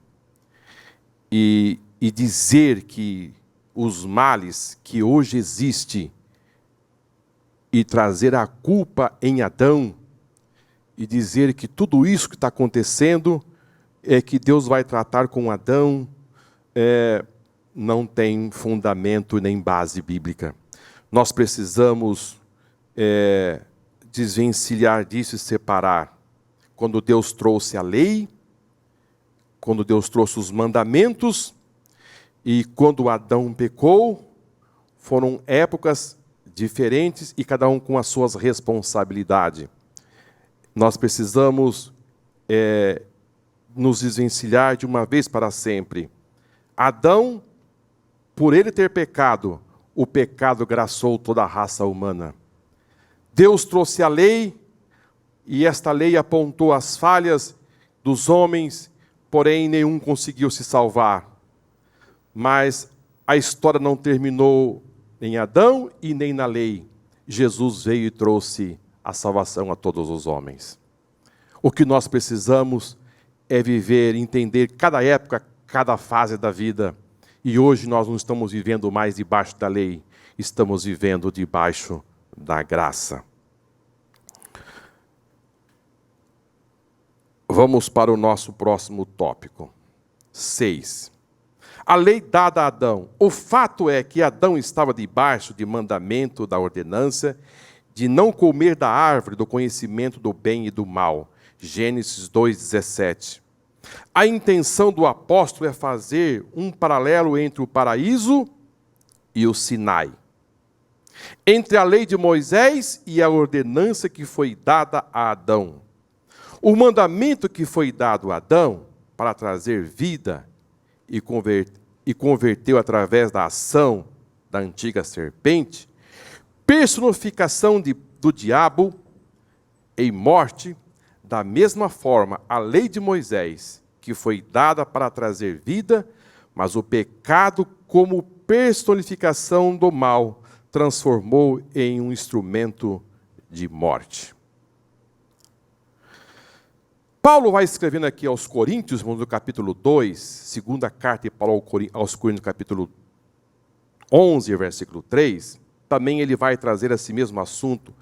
Speaker 2: e dizer que os males que hoje existem e trazer a culpa em Adão e dizer que tudo isso que está acontecendo é que Deus vai tratar com Adão, não tem fundamento nem base bíblica. Nós precisamos desvencilhar disso e separar. Quando Deus trouxe a lei, quando Deus trouxe os mandamentos, e quando Adão pecou, foram épocas diferentes e cada um com as suas responsabilidades. Nós precisamos nos desvencilhar de uma vez para sempre. Adão, por ele ter pecado, o pecado graçou toda a raça humana. Deus trouxe a lei, e esta lei apontou as falhas dos homens, porém nenhum conseguiu se salvar. Mas a história não terminou em Adão e nem na lei. Jesus veio e trouxe a salvação a todos os homens. O que nós precisamos é viver, entender cada época, cada fase da vida. E hoje nós não estamos vivendo mais debaixo da lei, estamos vivendo debaixo da graça. Vamos para o nosso próximo tópico. 6. A lei dada a Adão. O fato é que Adão estava debaixo de mandamento da ordenança de não comer da árvore do conhecimento do bem e do mal. Gênesis 2,17. A intenção do apóstolo é fazer um paralelo entre o paraíso e o Sinai, entre a lei de Moisés e a ordenança que foi dada a Adão. O mandamento que foi dado a Adão para trazer vida e converteu através da ação da antiga serpente, personificação do diabo em morte. Da mesma forma, a lei de Moisés, que foi dada para trazer vida, mas o pecado, como personificação do mal, transformou em um instrumento de morte. Paulo vai escrevendo aqui aos Coríntios, no capítulo 2, segunda carta de Paulo aos Coríntios, capítulo 11, versículo 3, também ele vai trazer esse mesmo assunto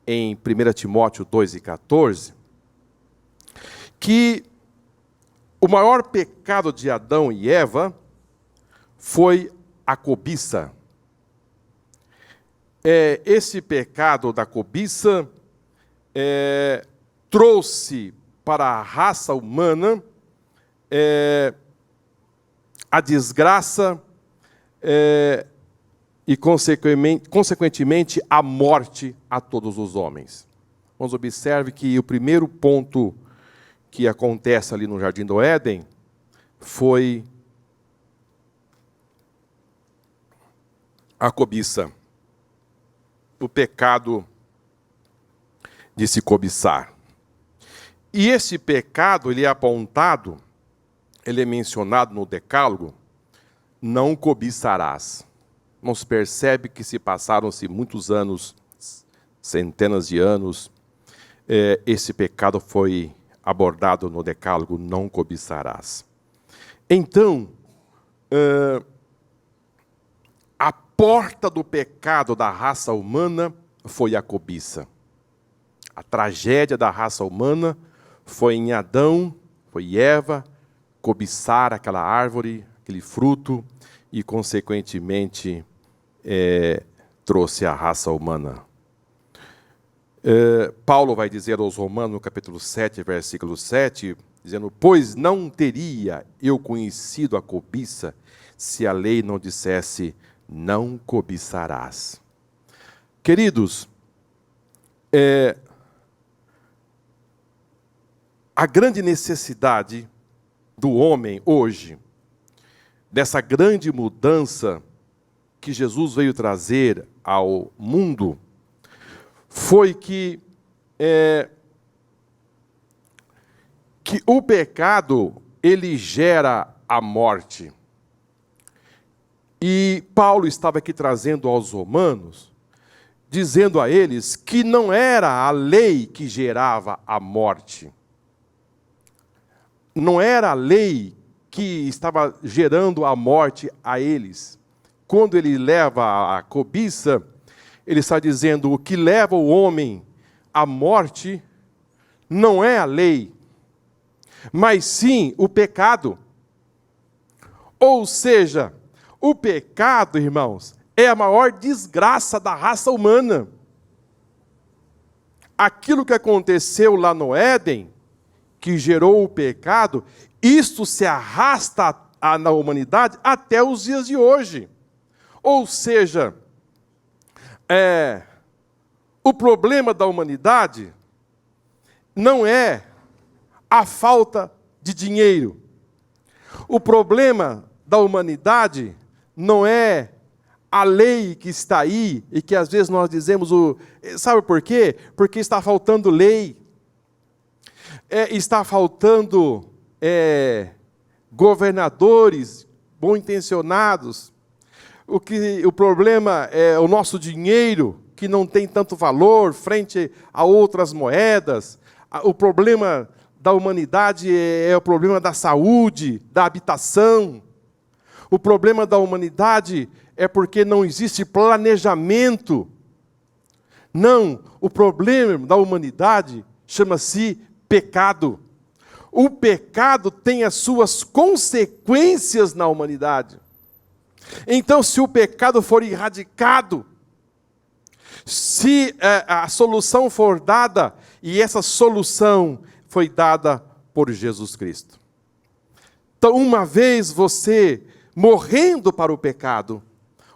Speaker 2: em 1 Timóteo 2,14, que o maior pecado de Adão e Eva foi a cobiça. Esse pecado da cobiça trouxe para a raça humana a desgraça e, consequentemente, a morte a todos os homens. Vamos observar que o primeiro ponto que acontece ali no Jardim do Éden foi a cobiça, o pecado de se cobiçar. E esse pecado, ele é apontado, ele é mencionado no Decálogo, não cobiçarás. Nos percebe que se passaram-se muitos anos, centenas de anos, esse pecado foi abordado no Decálogo, não cobiçarás. Então, a porta do pecado da raça humana foi a cobiça. A tragédia da raça humana foi em Adão, foi Eva, cobiçar aquela árvore, aquele fruto, e, consequentemente, trouxe a raça humana. Paulo vai dizer aos Romanos, no capítulo 7, versículo 7, dizendo: pois não teria eu conhecido a cobiça, se a lei não dissesse, não cobiçarás. Queridos, a grande necessidade do homem hoje, dessa grande mudança que Jesus veio trazer ao mundo, foi que o pecado, ele gera a morte. E Paulo estava aqui trazendo aos romanos, dizendo a eles que não era a lei que gerava a morte. Não era a lei que estava gerando a morte a eles. Quando ele leva a cobiça, ele está dizendo: o que leva o homem à morte não é a lei, mas sim o pecado. Ou seja, o pecado, irmãos, é a maior desgraça da raça humana. Aquilo que aconteceu lá no Éden, que gerou o pecado, isto se arrasta na humanidade até os dias de hoje. Ou seja, o problema da humanidade não é a falta de dinheiro. O problema da humanidade não é a lei que está aí e que às vezes nós dizemos, sabe por quê? Porque está faltando lei. Está faltando governadores bom-intencionados. O problema é o nosso dinheiro, que não tem tanto valor frente a outras moedas. O problema da humanidade é o problema da saúde, da habitação. O problema da humanidade é porque não existe planejamento. Não, o problema da humanidade chama-se pecado. o pecado tem as suas consequências na humanidade. Então, se o pecado for erradicado, se a solução for dada, e essa solução foi dada por Jesus Cristo. Então, uma vez você morrendo para o pecado,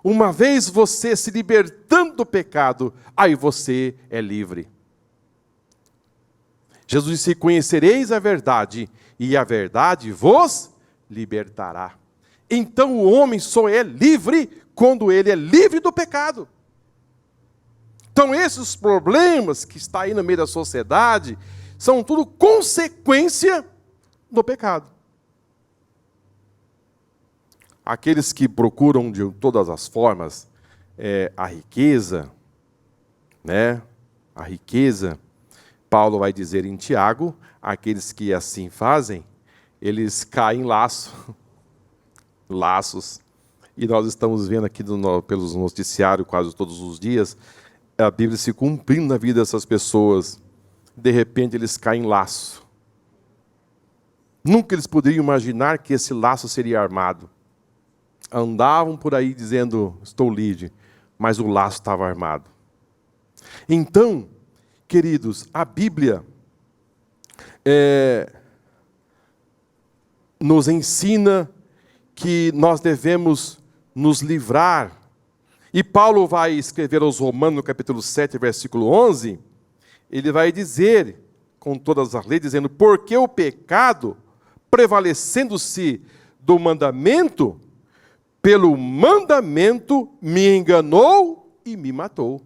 Speaker 2: uma vez você se libertando do pecado, aí você é livre. Jesus disse: conhecereis a verdade, e a verdade vos libertará. Então o homem só é livre quando ele é livre do pecado. Então esses problemas que está aí no meio da sociedade, são tudo consequência do pecado. Aqueles que procuram de todas as formas a riqueza, né? A riqueza, Paulo vai dizer em Tiago, aqueles que assim fazem, eles caem em laços. E nós estamos vendo aqui pelos noticiários quase todos os dias, a Bíblia se cumprindo na vida dessas pessoas. De repente eles caem em laço. Nunca eles poderiam imaginar que esse laço seria armado. Andavam por aí dizendo, estou livre, mas o laço estava armado. Então, queridos, a Bíblia nos ensina que nós devemos nos livrar. E Paulo vai escrever aos Romanos, no capítulo 7, versículo 11, ele vai dizer, com todas as leis, dizendo: porque o pecado, prevalecendo-se do mandamento, pelo mandamento me enganou e me matou.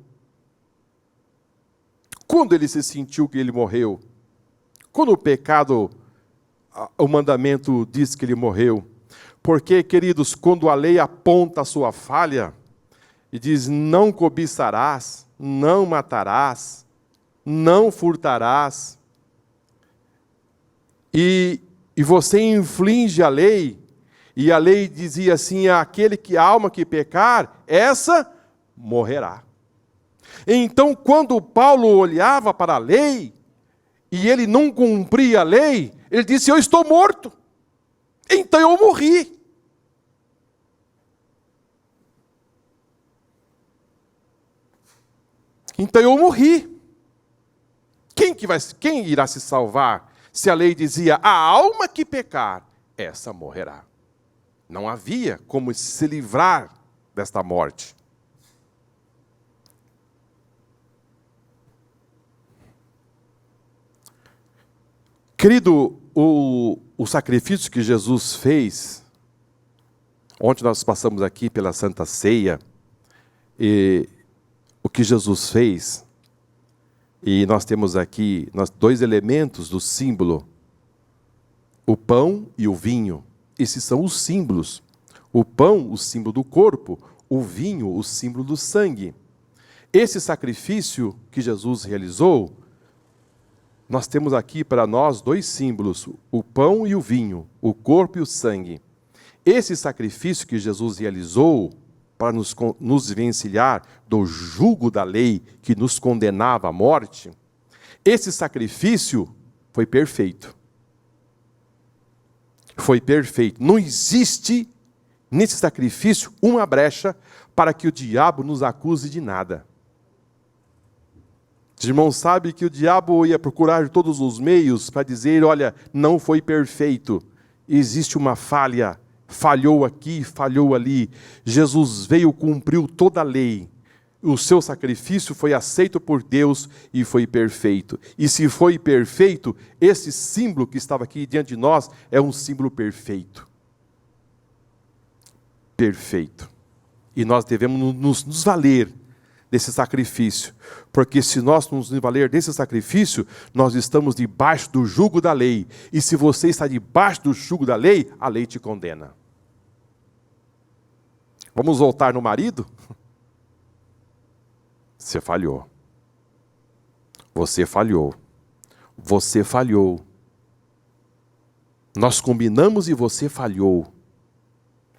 Speaker 2: Quando ele se sentiu que ele morreu? Quando o pecado, o mandamento diz que ele morreu? Porque, queridos, quando a lei aponta a sua falha e diz: não cobiçarás, não matarás, não furtarás, e você infringe a lei, e a lei dizia assim: a alma que pecar, essa morrerá. Então, quando Paulo olhava para a lei, e ele não cumpria a lei, ele disse: eu estou morto, então eu morri. Então eu morri. Quem irá se salvar? Se a lei dizia: a alma que pecar, essa morrerá. Não havia como se livrar desta morte. Querido, o sacrifício que Jesus fez, ontem nós passamos aqui pela Santa Ceia, e o que Jesus fez, e nós temos aqui dois elementos do símbolo, o pão e o vinho. Esses são os símbolos. O pão, o símbolo do corpo, o vinho, o símbolo do sangue. Esse sacrifício que Jesus realizou, nós temos aqui para nós dois símbolos, o pão e o vinho, o corpo e o sangue. Esse sacrifício que Jesus realizou para nos vencilhar do jugo da lei que nos condenava à morte, esse sacrifício foi perfeito. Foi perfeito. Não existe nesse sacrifício uma brecha para que o diabo nos acuse de nada. Os irmãos sabem que o diabo ia procurar todos os meios para dizer: olha, não foi perfeito, existe uma falha, falhou aqui, falhou ali. Jesus veio, cumpriu toda a lei. O seu sacrifício foi aceito por Deus e foi perfeito. E se foi perfeito, esse símbolo que estava aqui diante de nós é um símbolo perfeito. Perfeito. E nós devemos nos valer desse sacrifício, porque se nós nos valer desse sacrifício, nós estamos debaixo do jugo da lei, e se você está debaixo do jugo da lei, a lei te condena. Vamos voltar no marido? Você falhou. Você falhou. Você falhou. Nós combinamos e você falhou.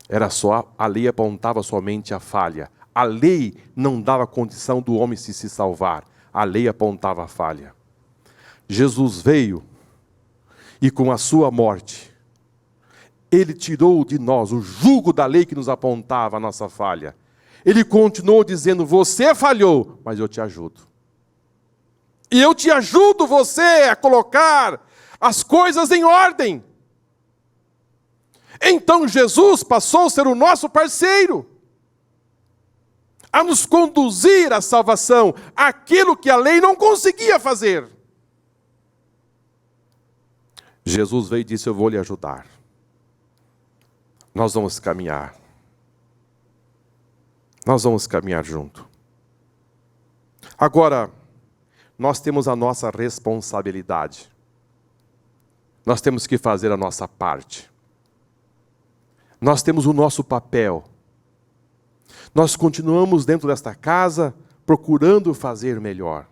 Speaker 2: Era só, a lei apontava somente a falha. A lei não dava condição do homem se salvar. A lei apontava a falha. Jesus veio E com a sua morte, Ele tirou de nós o jugo da lei que nos apontava a nossa falha. Ele continuou dizendo, você falhou, mas eu te ajudo. E eu te ajudo você a colocar as coisas em ordem. Então Jesus passou a ser o nosso parceiro, a nos conduzir à salvação, aquilo que a lei não conseguia fazer. Jesus veio e disse, eu vou lhe ajudar. Nós vamos caminhar. Nós vamos caminhar junto. Agora, nós temos a nossa responsabilidade. Nós temos que fazer a nossa parte. Nós temos o nosso papel. Nós continuamos dentro desta casa procurando fazer melhor.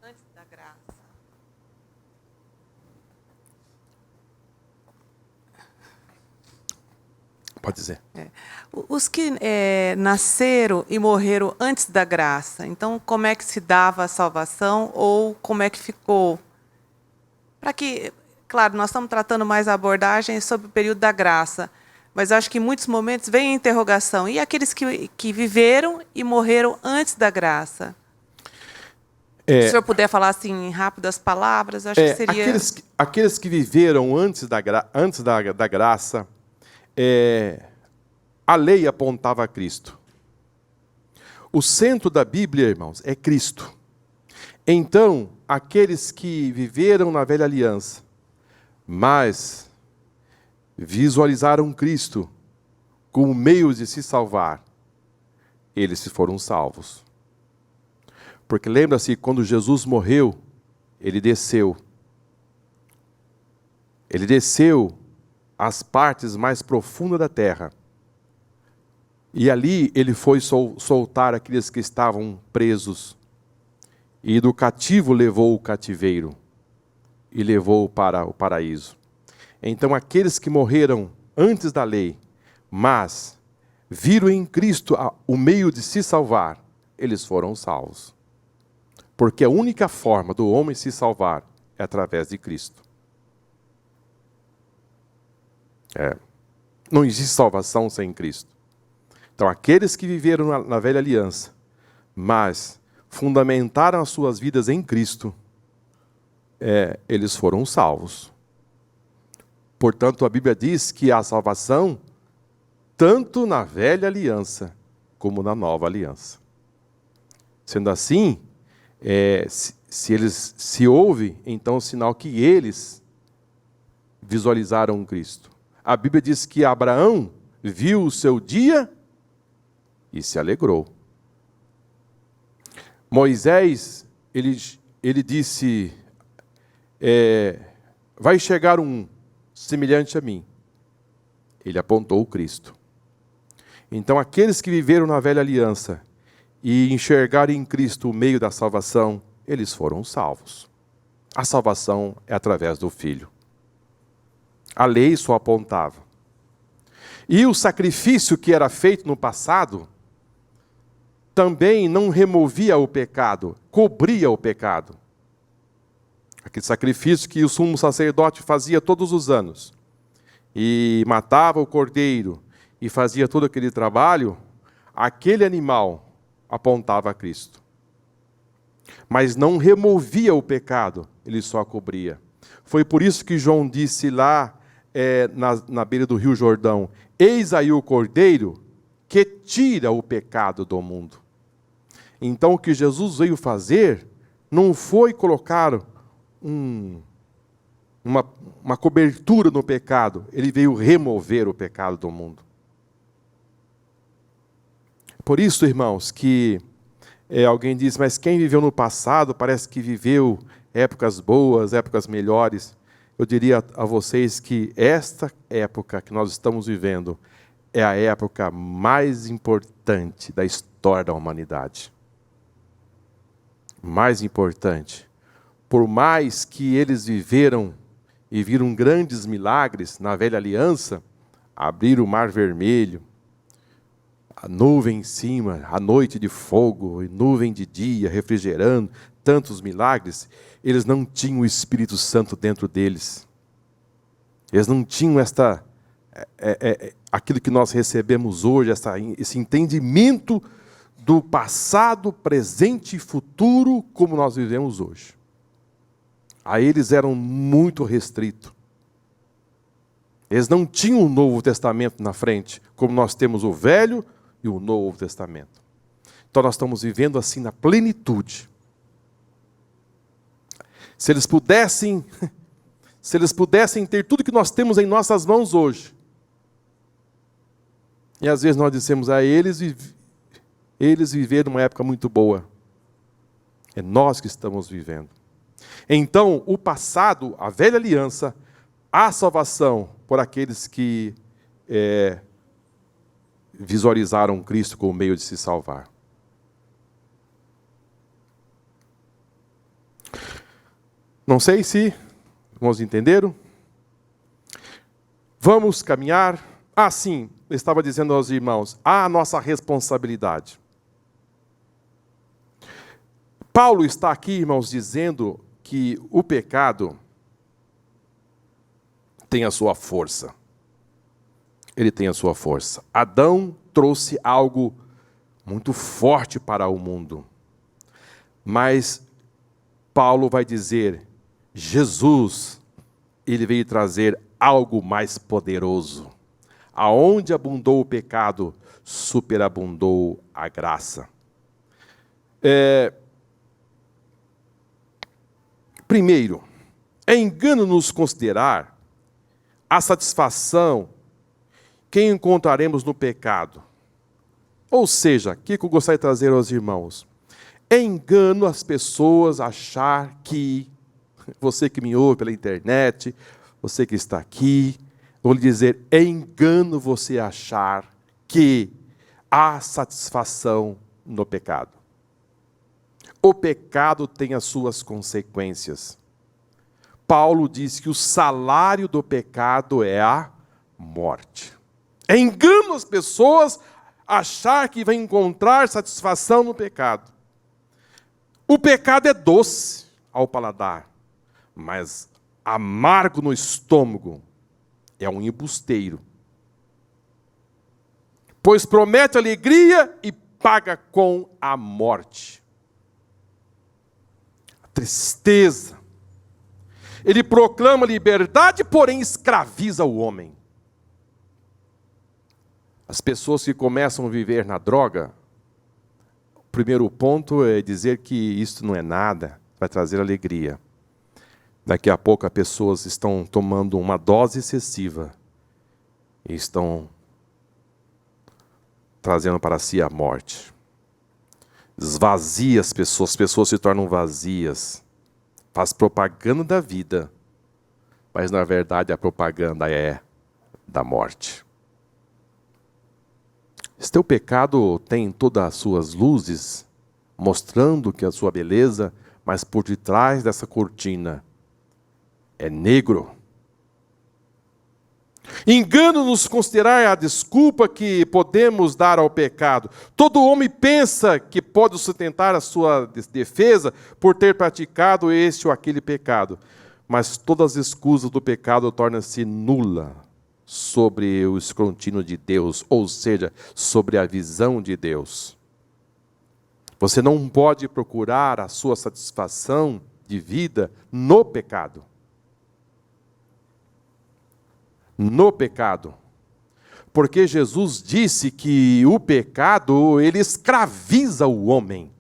Speaker 3: Antes da graça.
Speaker 2: Pode dizer.
Speaker 3: Os que nasceram e morreram antes da graça, então como é que se dava a salvação ou como é que ficou? Para que, claro, nós estamos tratando mais a abordagem sobre o período da graça, mas eu acho que em muitos momentos vem a interrogação. E aqueles que viveram e morreram antes da graça? Se o senhor puder falar assim em rápidas palavras, eu acho que seria...
Speaker 2: Aqueles que viveram antes da graça, a lei apontava a Cristo. O centro da Bíblia, irmãos, é Cristo. Então, aqueles que viveram na velha aliança, mas visualizaram Cristo como meio de se salvar, eles se foram salvos. Porque lembra-se, quando Jesus morreu, ele desceu. Ele desceu às partes mais profundas da terra. E ali ele foi soltar aqueles que estavam presos. E do cativo levou o cativeiro. E levou para o paraíso. Então aqueles que morreram antes da lei, mas viram em Cristo o meio de se salvar, eles foram salvos. Porque a única forma do homem se salvar é através de Cristo. Não existe salvação sem Cristo. Então, aqueles que viveram na velha aliança, mas fundamentaram as suas vidas em Cristo, eles foram salvos. Portanto, a Bíblia diz que há salvação tanto na velha aliança como na nova aliança. Sendo assim, se houve, então, o sinal que eles visualizaram Cristo. A Bíblia diz que Abraão viu o seu dia e se alegrou. Moisés, ele disse, vai chegar um semelhante a mim. Ele apontou o Cristo. Então, aqueles que viveram na velha aliança e enxergaram em Cristo o meio da salvação, eles foram salvos. A salvação é através do Filho. A lei só apontava. E o sacrifício que era feito no passado também não removia o pecado, cobria o pecado. Aquele sacrifício que o sumo sacerdote fazia todos os anos. E matava o cordeiro e fazia todo aquele trabalho, aquele animal apontava a Cristo. Mas não removia o pecado, ele só cobria. Foi por isso que João disse lá, na beira do Rio Jordão, eis aí o Cordeiro que tira o pecado do mundo. Então o que Jesus veio fazer não foi colocar uma cobertura no pecado, ele veio remover o pecado do mundo. Por isso, irmãos, que alguém diz, mas quem viveu no passado parece que viveu épocas boas, épocas melhores. Eu diria a vocês que esta época que nós estamos vivendo é a época mais importante da história da humanidade. Mais importante. Por mais que eles viveram e viram grandes milagres na velha aliança, abrir o Mar Vermelho, a nuvem em cima, a noite de fogo, e nuvem de dia, refrigerando, tantos milagres, eles não tinham o Espírito Santo dentro deles. Eles não tinham aquilo que nós recebemos hoje, esse entendimento do passado, presente e futuro, como nós vivemos hoje. A eles eram muito restritos. Eles não tinham o Novo Testamento na frente, como nós temos o Velho e o Novo Testamento. Então nós estamos vivendo assim na plenitude. Se eles pudessem ter tudo que nós temos em nossas mãos hoje, e às vezes nós dissemos a eles viveram uma época muito boa. É nós que estamos vivendo. Então, o passado, a velha aliança, a salvação por aqueles que visualizaram Cristo como meio de se salvar. Não sei se irmãos entenderam. Vamos caminhar. Sim, eu estava dizendo aos irmãos, a nossa responsabilidade. Paulo está aqui, irmãos, dizendo que o pecado tem a sua força. Ele tem a sua força. Adão trouxe algo muito forte para o mundo. Mas Paulo vai dizer, Jesus, ele veio trazer algo mais poderoso. Aonde abundou o pecado, superabundou a graça. Primeiro, é engano nos considerar a satisfação que encontraremos no pecado. Ou seja, o que eu gostaria de trazer aos irmãos? É engano as pessoas achar que, você que me ouve pela internet, você que está aqui, vou lhe dizer, é engano você achar que há satisfação no pecado. O pecado tem as suas consequências. Paulo diz que o salário do pecado é a morte. É engano as pessoas achar que vai encontrar satisfação no pecado. O pecado é doce ao paladar, mas amargo no estômago. É um embusteiro. Pois promete alegria e paga com a morte. A tristeza. Ele proclama liberdade, porém escraviza o homem. As pessoas que começam a viver na droga, o primeiro ponto é dizer que isso não é nada, vai trazer alegria. Daqui a pouco as pessoas estão tomando uma dose excessiva e estão trazendo para si a morte. Esvazia as pessoas se tornam vazias. Faz propaganda da vida, mas na verdade a propaganda é da morte. Se teu pecado tem todas as suas luzes, mostrando que a sua beleza, mas por detrás dessa cortina é negro. Engano-nos considerar a desculpa que podemos dar ao pecado. Todo homem pensa que pode sustentar a sua defesa por ter praticado este ou aquele pecado. Mas todas as escusas do pecado tornam-se nula sobre o escrutínio de Deus, ou seja, sobre a visão de Deus. Você não pode procurar a sua satisfação de vida no pecado. No pecado. Porque Jesus disse que o pecado, ele escraviza o homem.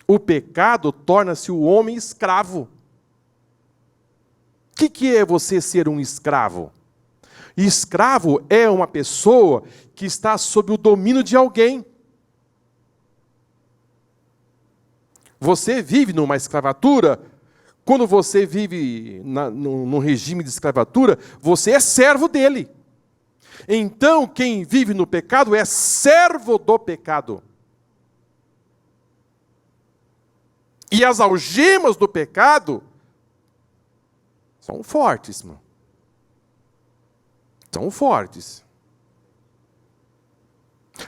Speaker 2: O pecado torna-se o homem escravo. O que é você ser um escravo? Escravo é uma pessoa que está sob o domínio de alguém. Você vive numa escravatura. Quando você vive num regime de escravatura, você é servo dele. Então, quem vive no pecado é servo do pecado. E as algemas do pecado são fortes, irmão. São fortes.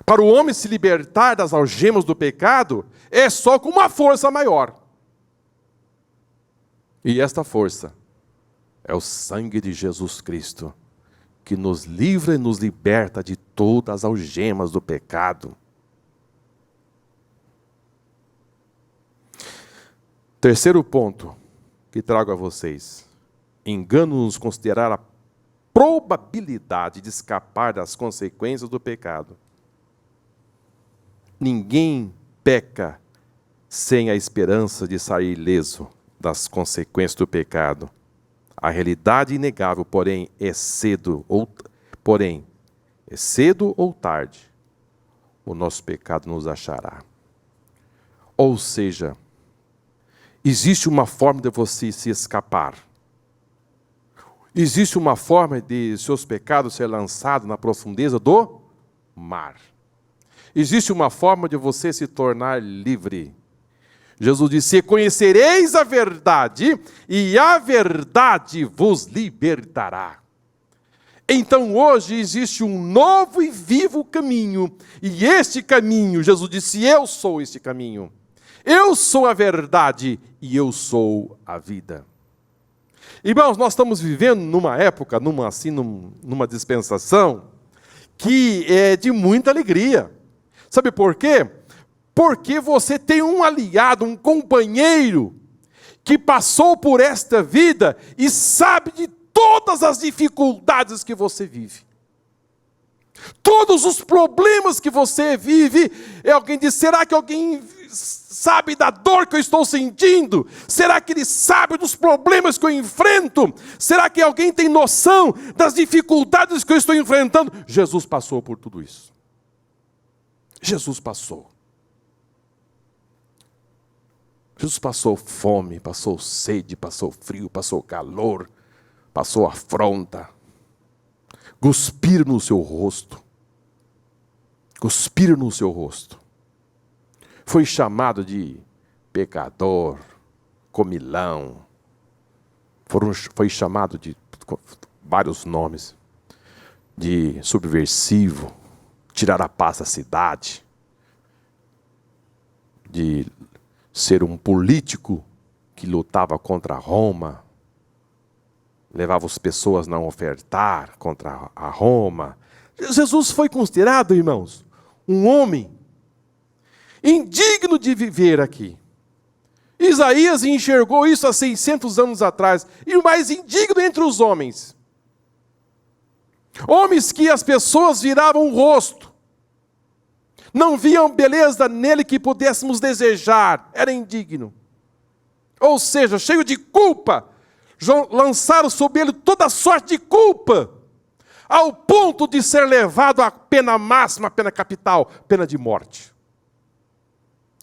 Speaker 2: Para o homem se libertar das algemas do pecado, é só com uma força maior. E esta força é o sangue de Jesus Cristo, que nos livra e nos liberta de todas as algemas do pecado. Terceiro ponto que trago a vocês. Engano-nos considerar a probabilidade de escapar das consequências do pecado. Ninguém peca sem a esperança de sair ileso das consequências do pecado. A realidade inegável, porém, é cedo ou tarde, o nosso pecado nos achará. Ou seja, existe uma forma de você se escapar. Existe uma forma de seus pecados ser lançados na profundeza do mar. Existe uma forma de você se tornar livre. Jesus disse: conhecereis a verdade, e a verdade vos libertará. Então hoje existe um novo e vivo caminho, e este caminho, Jesus disse: eu sou este caminho. Eu sou a verdade e eu sou a vida. Irmãos, nós estamos vivendo numa época, numa dispensação, que é de muita alegria. Sabe por quê? Porque você tem um aliado, um companheiro, que passou por esta vida e sabe de todas as dificuldades que você vive. Todos os problemas que você vive, alguém diz: será que alguém sabe da dor que eu estou sentindo? Será que ele sabe dos problemas que eu enfrento? Será que alguém tem noção das dificuldades que eu estou enfrentando? Jesus passou por tudo isso. Jesus passou. Jesus passou fome, passou sede, passou frio, passou calor, passou afronta. Cuspiram no seu rosto. Cuspiram no seu rosto. Foi chamado de pecador, comilão. Foi chamado de vários nomes. De subversivo, tirar a paz da cidade. De ser um político que lutava contra Roma. Levava as pessoas a não ofertar contra a Roma. Jesus foi considerado, irmãos, um homem indigno de viver aqui. Isaías enxergou isso há 600 anos atrás. E o mais indigno entre os homens. Homens que as pessoas viravam o rosto. Não viam beleza nele que pudéssemos desejar. Era indigno. Ou seja, cheio de culpa. Lançaram sobre ele toda sorte de culpa. Ao ponto de ser levado à pena máxima, à pena capital, pena de morte.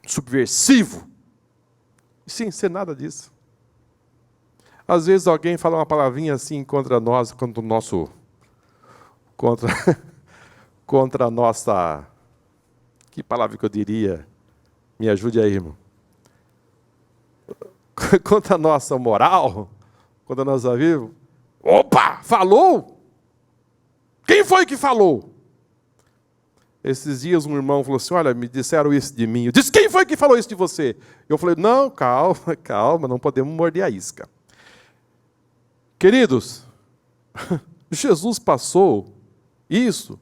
Speaker 2: Subversivo. Sem ser nada disso. Às vezes alguém fala uma palavrinha assim contra nós, contra o nosso... Contra a nossa... Que palavra que eu diria? Me ajude aí, irmão. Contra a nossa moral, contra a nossa vida. Opa! Falou? Quem foi que falou? Esses dias um irmão falou assim: olha, me disseram isso de mim. Eu disse: quem foi que falou isso de você? Eu falei: não, calma, calma, não podemos morder a isca. Queridos, Jesus passou isso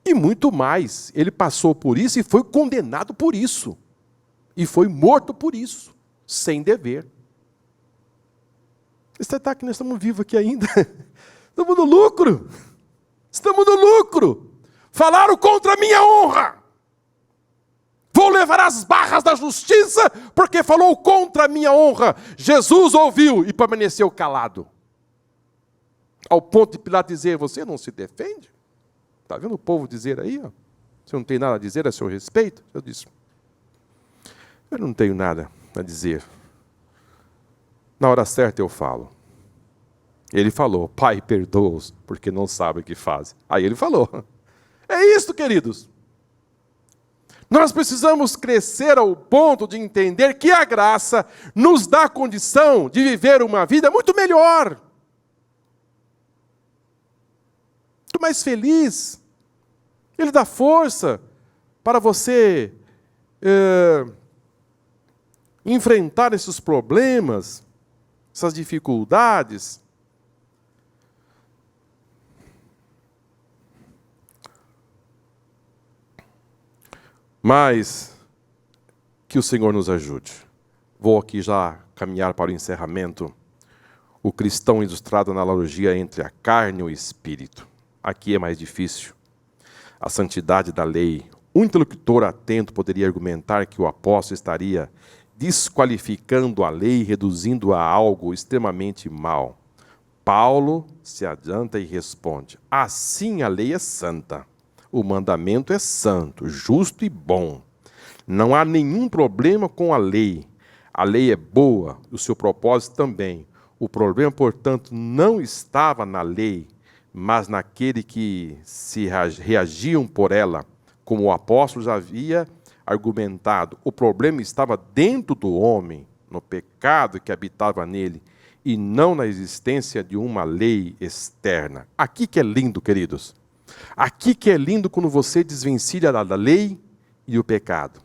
Speaker 2: e muito mais. Ele passou por isso e foi condenado por isso. E foi morto por isso, sem dever. Você está que nós estamos vivos aqui ainda. Estamos no lucro. Estamos no lucro. Falaram contra a minha honra. Vou levar as barras da justiça, porque falou contra a minha honra. Jesus ouviu e permaneceu calado. Ao ponto de Pilato dizer: você não se defende? Está vendo o povo dizer aí? Ó? Você não tem nada a dizer a seu respeito? Eu disse: eu não tenho nada a dizer. Na hora certa eu falo. Ele falou: Pai, perdoa-os, porque não sabem o que fazem. Aí ele falou. É isso, queridos. Nós precisamos crescer ao ponto de entender que a graça nos dá a condição de viver uma vida muito melhor. Muito mais feliz. Ele dá força para você enfrentar esses problemas, essas dificuldades. Mas que o Senhor nos ajude. Vou aqui já caminhar para o encerramento. O cristão ilustrado na analogia entre a carne e o espírito. Aqui é mais difícil. A santidade da lei. Um interlocutor atento poderia argumentar que o apóstolo estaria desqualificando a lei e reduzindo-a a algo extremamente mal. Paulo se adianta e responde: assim a lei é santa. O mandamento é santo, justo e bom. Não há nenhum problema com a lei. A lei é boa, o seu propósito também. O problema, portanto, não estava na lei, mas naquele que se reagiam por ela, como o apóstolo já havia argumentado. O problema estava dentro do homem, no pecado que habitava nele, e não na existência de uma lei externa. Aqui que é lindo, queridos. Aqui que é lindo quando você desvencilha da lei e o pecado.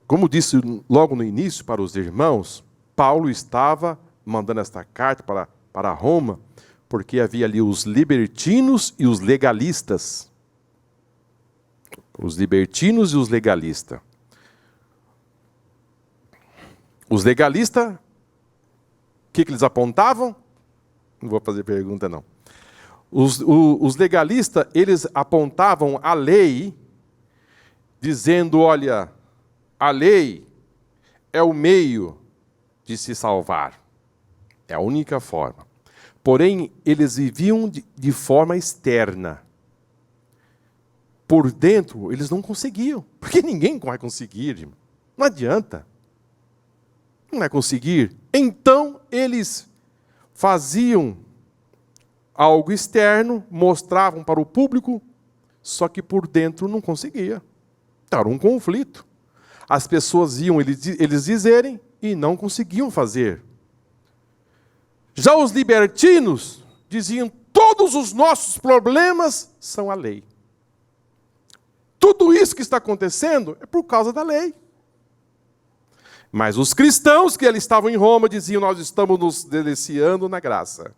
Speaker 2: Como disse logo no início para os irmãos, Paulo estava mandando esta carta para Roma, porque havia ali os libertinos e os legalistas. Os libertinos e os legalistas. Os legalistas, o que eles apontavam? Não vou fazer pergunta, não. Os legalistas, eles apontavam a lei, dizendo, olha, a lei é o meio de se salvar. É a única forma. Porém, eles viviam de forma externa. Por dentro, eles não conseguiam. Porque ninguém vai conseguir, irmão. Não adianta. Não vai conseguir. Então, eles faziam algo externo, mostravam para o público, só que por dentro não conseguia. Era um conflito. As pessoas iam eles dizerem e não conseguiam fazer. Já os libertinos diziam: todos os nossos problemas são a lei. Tudo isso que está acontecendo é por causa da lei. Mas os cristãos que ali estavam em Roma diziam: nós estamos nos deliciando na graça,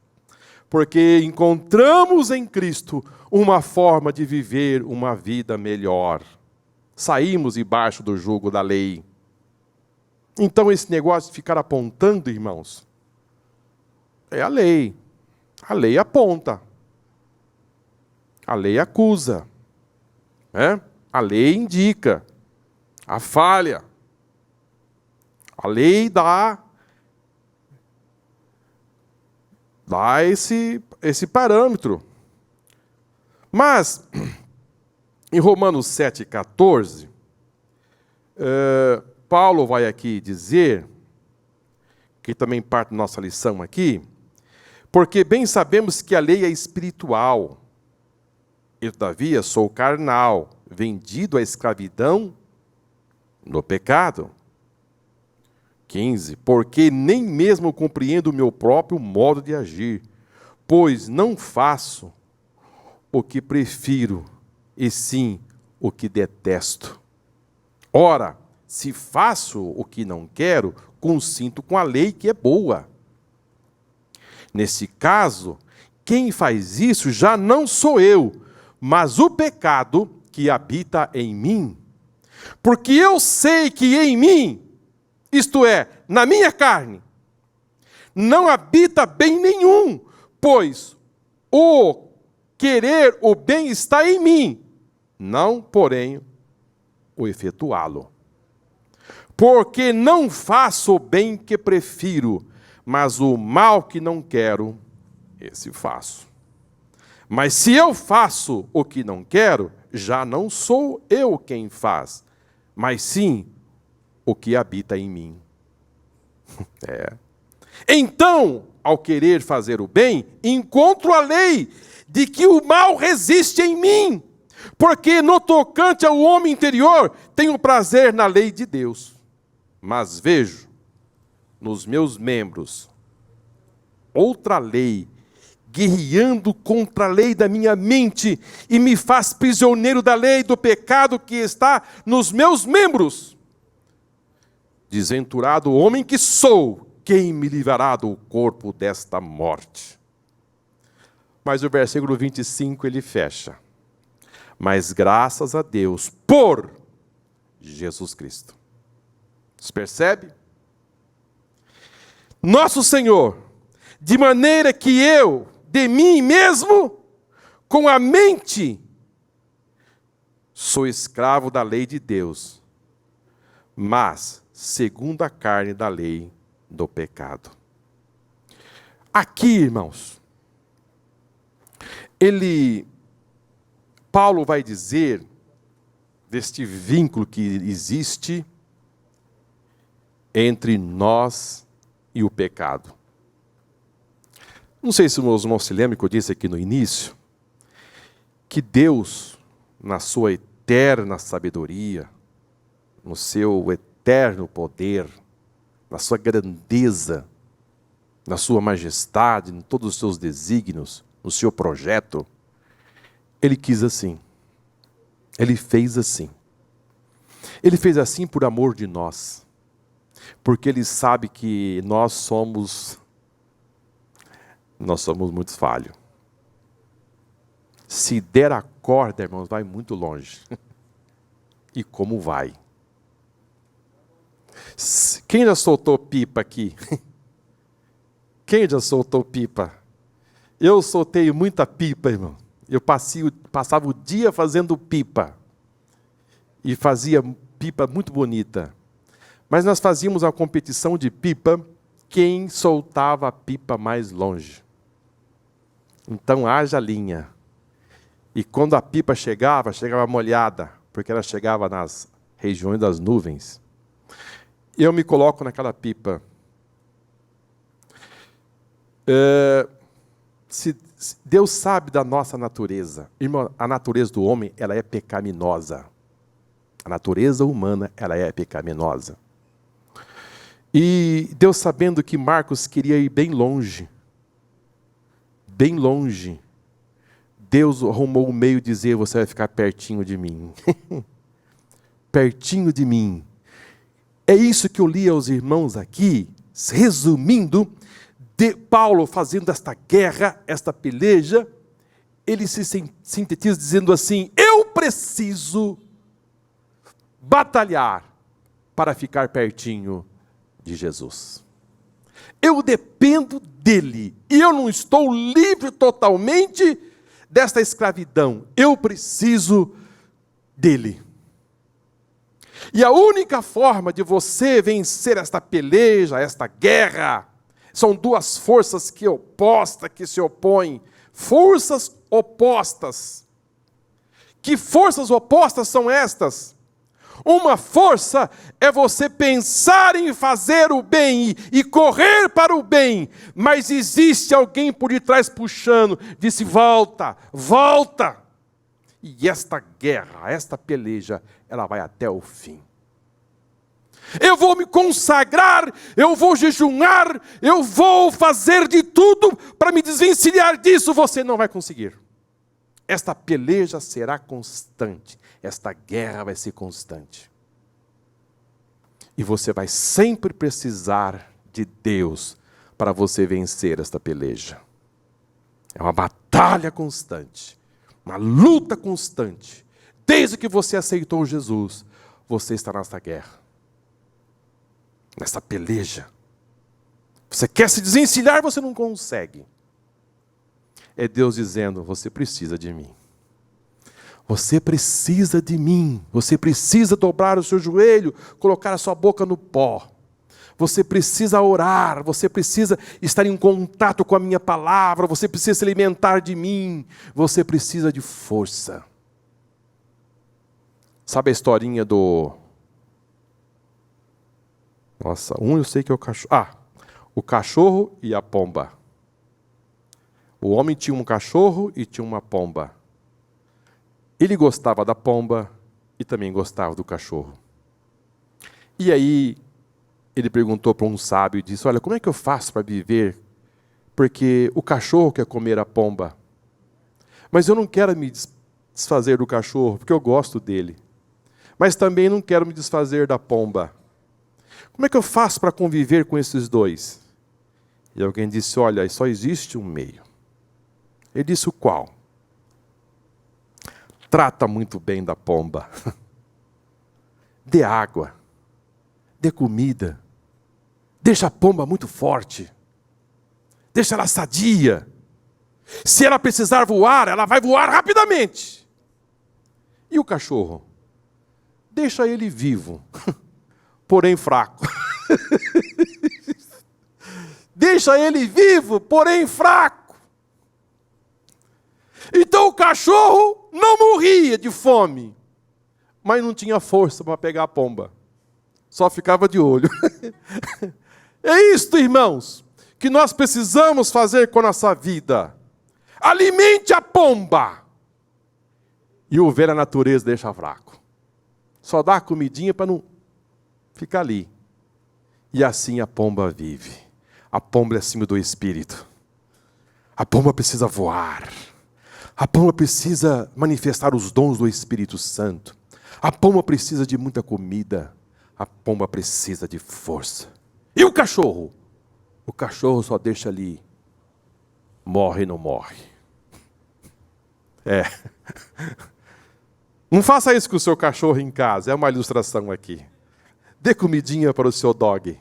Speaker 2: porque encontramos em Cristo uma forma de viver uma vida melhor. Saímos debaixo do jugo da lei. Então esse negócio de ficar apontando, irmãos, é a lei. A lei aponta. A lei acusa. A lei indica a falha. A lei dá esse parâmetro. Mas, em Romanos 7,14, Paulo vai aqui dizer, que também parte da nossa lição aqui, porque bem sabemos que a lei é espiritual, eu, todavia, sou carnal, vendido à escravidão no pecado. 15, porque nem mesmo compreendo o meu próprio modo de agir, pois não faço o que prefiro, e sim o que detesto. Ora, se faço o que não quero, consinto com a lei que é boa. Nesse caso, quem faz isso já não sou eu, mas o pecado que habita em mim. Porque eu sei que em mim, isto é, na minha carne, não habita bem nenhum, pois o querer o bem está em mim, não, porém, o efetuá-lo. Porque não faço o bem que prefiro, mas o mal que não quero, esse faço. Mas se eu faço o que não quero, já não sou eu quem faz, mas sim o que habita em mim. Então, ao querer fazer o bem, encontro a lei de que o mal resiste em mim, porque no tocante ao homem interior, tenho prazer na lei de Deus. Mas vejo nos meus membros outra lei, guerreando contra a lei da minha mente e me faz prisioneiro da lei do pecado que está nos meus membros. Desventurado homem que sou, quem me livrará do corpo desta morte? Mas o versículo 25 ele fecha. Mas graças a Deus por Jesus Cristo. Você percebe? Nosso Senhor, de maneira que eu, de mim mesmo, com a mente, sou escravo da lei de Deus, mas segundo a carne da lei do pecado. Aqui, irmãos, Paulo vai dizer deste vínculo que existe entre nós e o pecado. Não sei se os irmãos se lembram que eu disse aqui no início, que Deus, na sua eterna sabedoria, no seu eterno poder, na sua grandeza, na sua majestade, em todos os seus desígnios, no seu projeto, Ele quis assim. Ele fez assim. Ele fez assim por amor de nós. Porque Ele sabe que nós somos muito falhos. Se der a corda, irmãos, vai muito longe. E como vai? Quem já soltou pipa aqui? Quem já soltou pipa? Eu soltei muita pipa, irmão. Eu passava o dia fazendo pipa. E fazia pipa muito bonita. Mas nós fazíamos a competição de pipa, quem soltava a pipa mais longe. Então haja linha. E quando a pipa chegava molhada, porque ela chegava nas regiões das nuvens. Eu me coloco naquela pipa. Deus sabe da nossa natureza. Irmão, a natureza do homem, ela é pecaminosa. A natureza humana, ela é pecaminosa. E Deus, sabendo que Marcos queria ir bem longe, Deus arrumou o meio de dizer, você vai ficar pertinho de mim. Pertinho de mim. É isso que eu li aos irmãos aqui, resumindo, de Paulo fazendo esta guerra, esta peleja, ele se sintetiza dizendo assim, eu preciso batalhar para ficar pertinho de Jesus. Eu dependo dele, e eu não estou livre totalmente desta escravidão, eu preciso dele. E a única forma de você vencer esta peleja, esta guerra, são duas forças que se opõem. Forças opostas. Que forças opostas são estas? Uma força é você pensar em fazer o bem e correr para o bem, mas existe alguém por detrás puxando, disse, volta, volta. E esta guerra, esta peleja, ela vai até o fim. Eu vou me consagrar, eu vou jejuar, eu vou fazer de tudo para me desvencilhar disso. Você não vai conseguir. Esta peleja será constante. Esta guerra vai ser constante. E você vai sempre precisar de Deus para você vencer esta peleja. É uma batalha constante. Uma luta constante. Desde que você aceitou Jesus, você está nessa guerra. Nessa peleja. Você quer se desvencilhar, você não consegue. É Deus dizendo, você precisa de mim. Você precisa de mim. Você precisa dobrar o seu joelho, colocar a sua boca no pó. Você precisa orar, você precisa estar em contato com a minha palavra, você precisa se alimentar de mim, você precisa de força. Sabe a historinha do... Nossa, eu sei que é o cachorro. O cachorro e a pomba. O homem tinha um cachorro e tinha uma pomba. Ele gostava da pomba e também gostava do cachorro. E aí, ele perguntou para um sábio e disse, olha, como é que eu faço para viver Porque o cachorro quer comer a pomba. Mas eu não quero me desfazer do cachorro, porque eu gosto dele. Mas também não quero me desfazer da pomba. Como é que eu faço para conviver com esses dois? E alguém disse, olha, só existe um meio. Ele disse, o qual? Trata muito bem da pomba. Dê água. Dê comida. Deixa a pomba muito forte. Deixa ela sadia. Se ela precisar voar, ela vai voar rapidamente. E o cachorro? Deixa ele vivo, porém fraco. Deixa ele vivo, porém fraco. Então o cachorro não morria de fome, mas não tinha força para pegar a pomba. Só ficava de olho. É isto, irmãos, que nós precisamos fazer com a nossa vida. Alimente a pomba. E o ver a natureza deixa fraco. Só dá a comidinha para não ficar ali. E assim a pomba vive. A pomba é acima do espírito. A pomba precisa voar. A pomba precisa manifestar os dons do Espírito Santo. A pomba precisa de muita comida. A pomba precisa de força. E o cachorro? O cachorro só deixa ali. Morre e não morre. É. Não faça isso com o seu cachorro em casa. É uma ilustração aqui. Dê comidinha para o seu dog.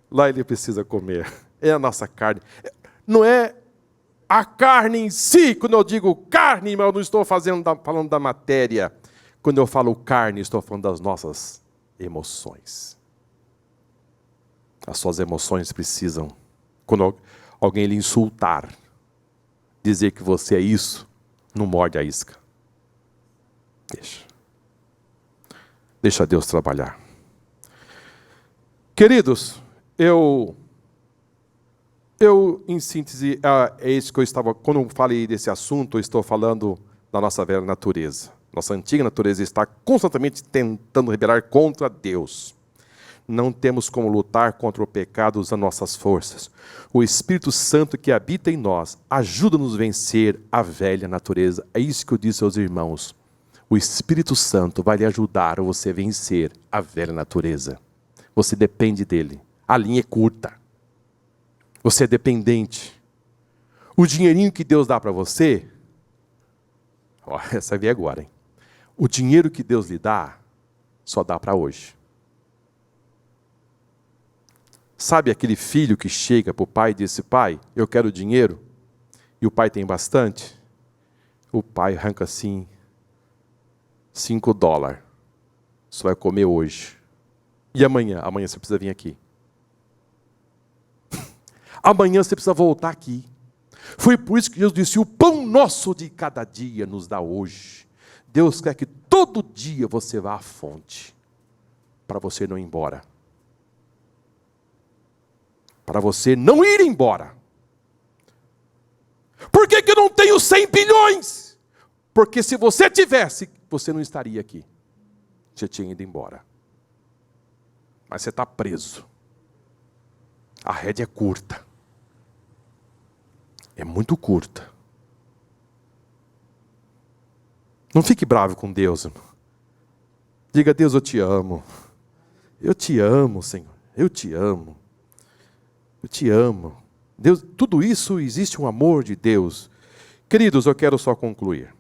Speaker 2: Lá ele precisa comer. É a nossa carne. Não é a carne em si. Quando eu digo carne, mas eu não estou falando da matéria. Quando eu falo carne, estou falando das nossas emoções. As suas emoções precisam, quando alguém lhe insultar, dizer que você é isso, não morde a isca. Deixa Deus trabalhar. Queridos, eu em síntese, é isso que eu estava, quando eu falei desse assunto, eu estou falando da nossa velha natureza. Nossa antiga natureza está constantemente tentando rebelar contra Deus. Não temos como lutar contra o pecado usando nossas forças. O Espírito Santo que habita em nós ajuda-nos a vencer a velha natureza. É isso que eu disse aos irmãos. O Espírito Santo vai lhe ajudar a você vencer a velha natureza. Você depende dele. A linha é curta. Você é dependente. O dinheirinho que Deus dá para você, essa vem agora, hein? O dinheiro que Deus lhe dá, só dá para hoje. Sabe aquele filho que chega para o pai e diz, pai, eu quero dinheiro, e o pai tem bastante? O pai arranca assim, $5. Você vai comer hoje. E amanhã? Amanhã você precisa vir aqui. Amanhã você precisa voltar aqui. Foi por isso que Jesus disse, o pão nosso de cada dia nos dá hoje. Deus quer que todo dia você vá à fonte, para você não ir embora. Para você não ir embora. Por que eu não tenho 100 bilhões? Porque se você tivesse, você não estaria aqui. Você tinha ido embora. Mas você está preso. A rédea é curta. É muito curta. Não fique bravo com Deus, irmão. Diga, Deus, eu te amo. Eu te amo, Senhor. Eu te amo. Eu te amo. Deus, tudo isso existe um amor de Deus. Queridos, eu quero só concluir.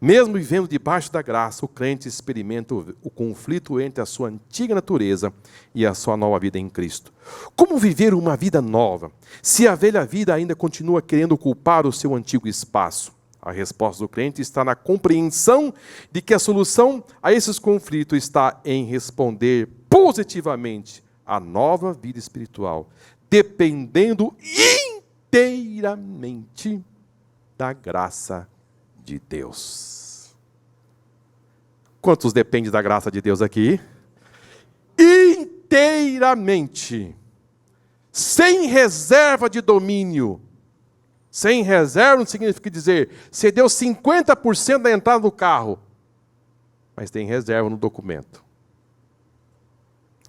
Speaker 2: Mesmo vivendo debaixo da graça, o crente experimenta o conflito entre a sua antiga natureza e a sua nova vida em Cristo. Como viver uma vida nova, se a velha vida ainda continua querendo ocupar o seu antigo espaço? A resposta do crente está na compreensão de que a solução a esses conflitos está em responder positivamente à nova vida espiritual, dependendo inteiramente da graça de Deus. Quantos dependem da graça de Deus aqui? Inteiramente. Sem reserva de domínio. Sem reserva não significa dizer, você deu 50% da entrada do carro, mas tem reserva no documento.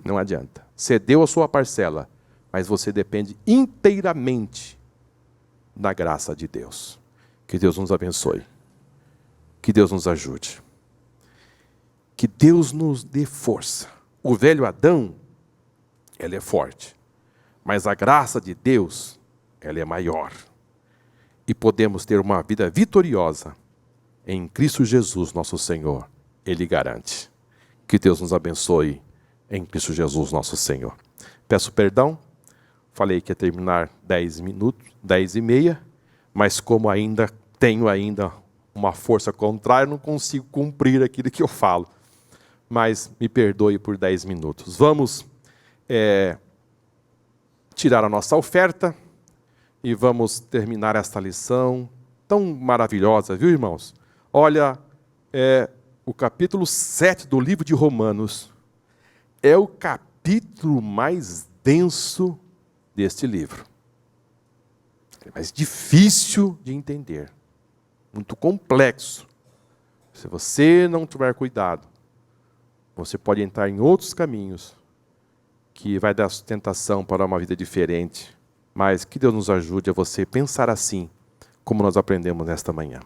Speaker 2: Não adianta. Você deu a sua parcela, mas você depende inteiramente na graça de Deus. Que Deus nos abençoe. Que Deus nos ajude. Que Deus nos dê força. O velho Adão, ele é forte. Mas a graça de Deus, ela é maior. E podemos ter uma vida vitoriosa em Cristo Jesus, nosso Senhor. Ele garante. Que Deus nos abençoe em Cristo Jesus, nosso Senhor. Peço perdão. Falei que ia terminar 10 minutos, 10h30. Mas como tenho uma força contrária, não consigo cumprir aquilo que eu falo. Mas me perdoe por 10 minutos. Vamos tirar a nossa oferta e vamos terminar esta lição tão maravilhosa, viu, irmãos? Olha, o capítulo 7 do livro de Romanos é o capítulo mais denso deste livro. É mais difícil de entender, muito complexo. Se você não tiver cuidado, você pode entrar em outros caminhos que vai dar sustentação para uma vida diferente. Mas que Deus nos ajude a você pensar assim, como nós aprendemos nesta manhã.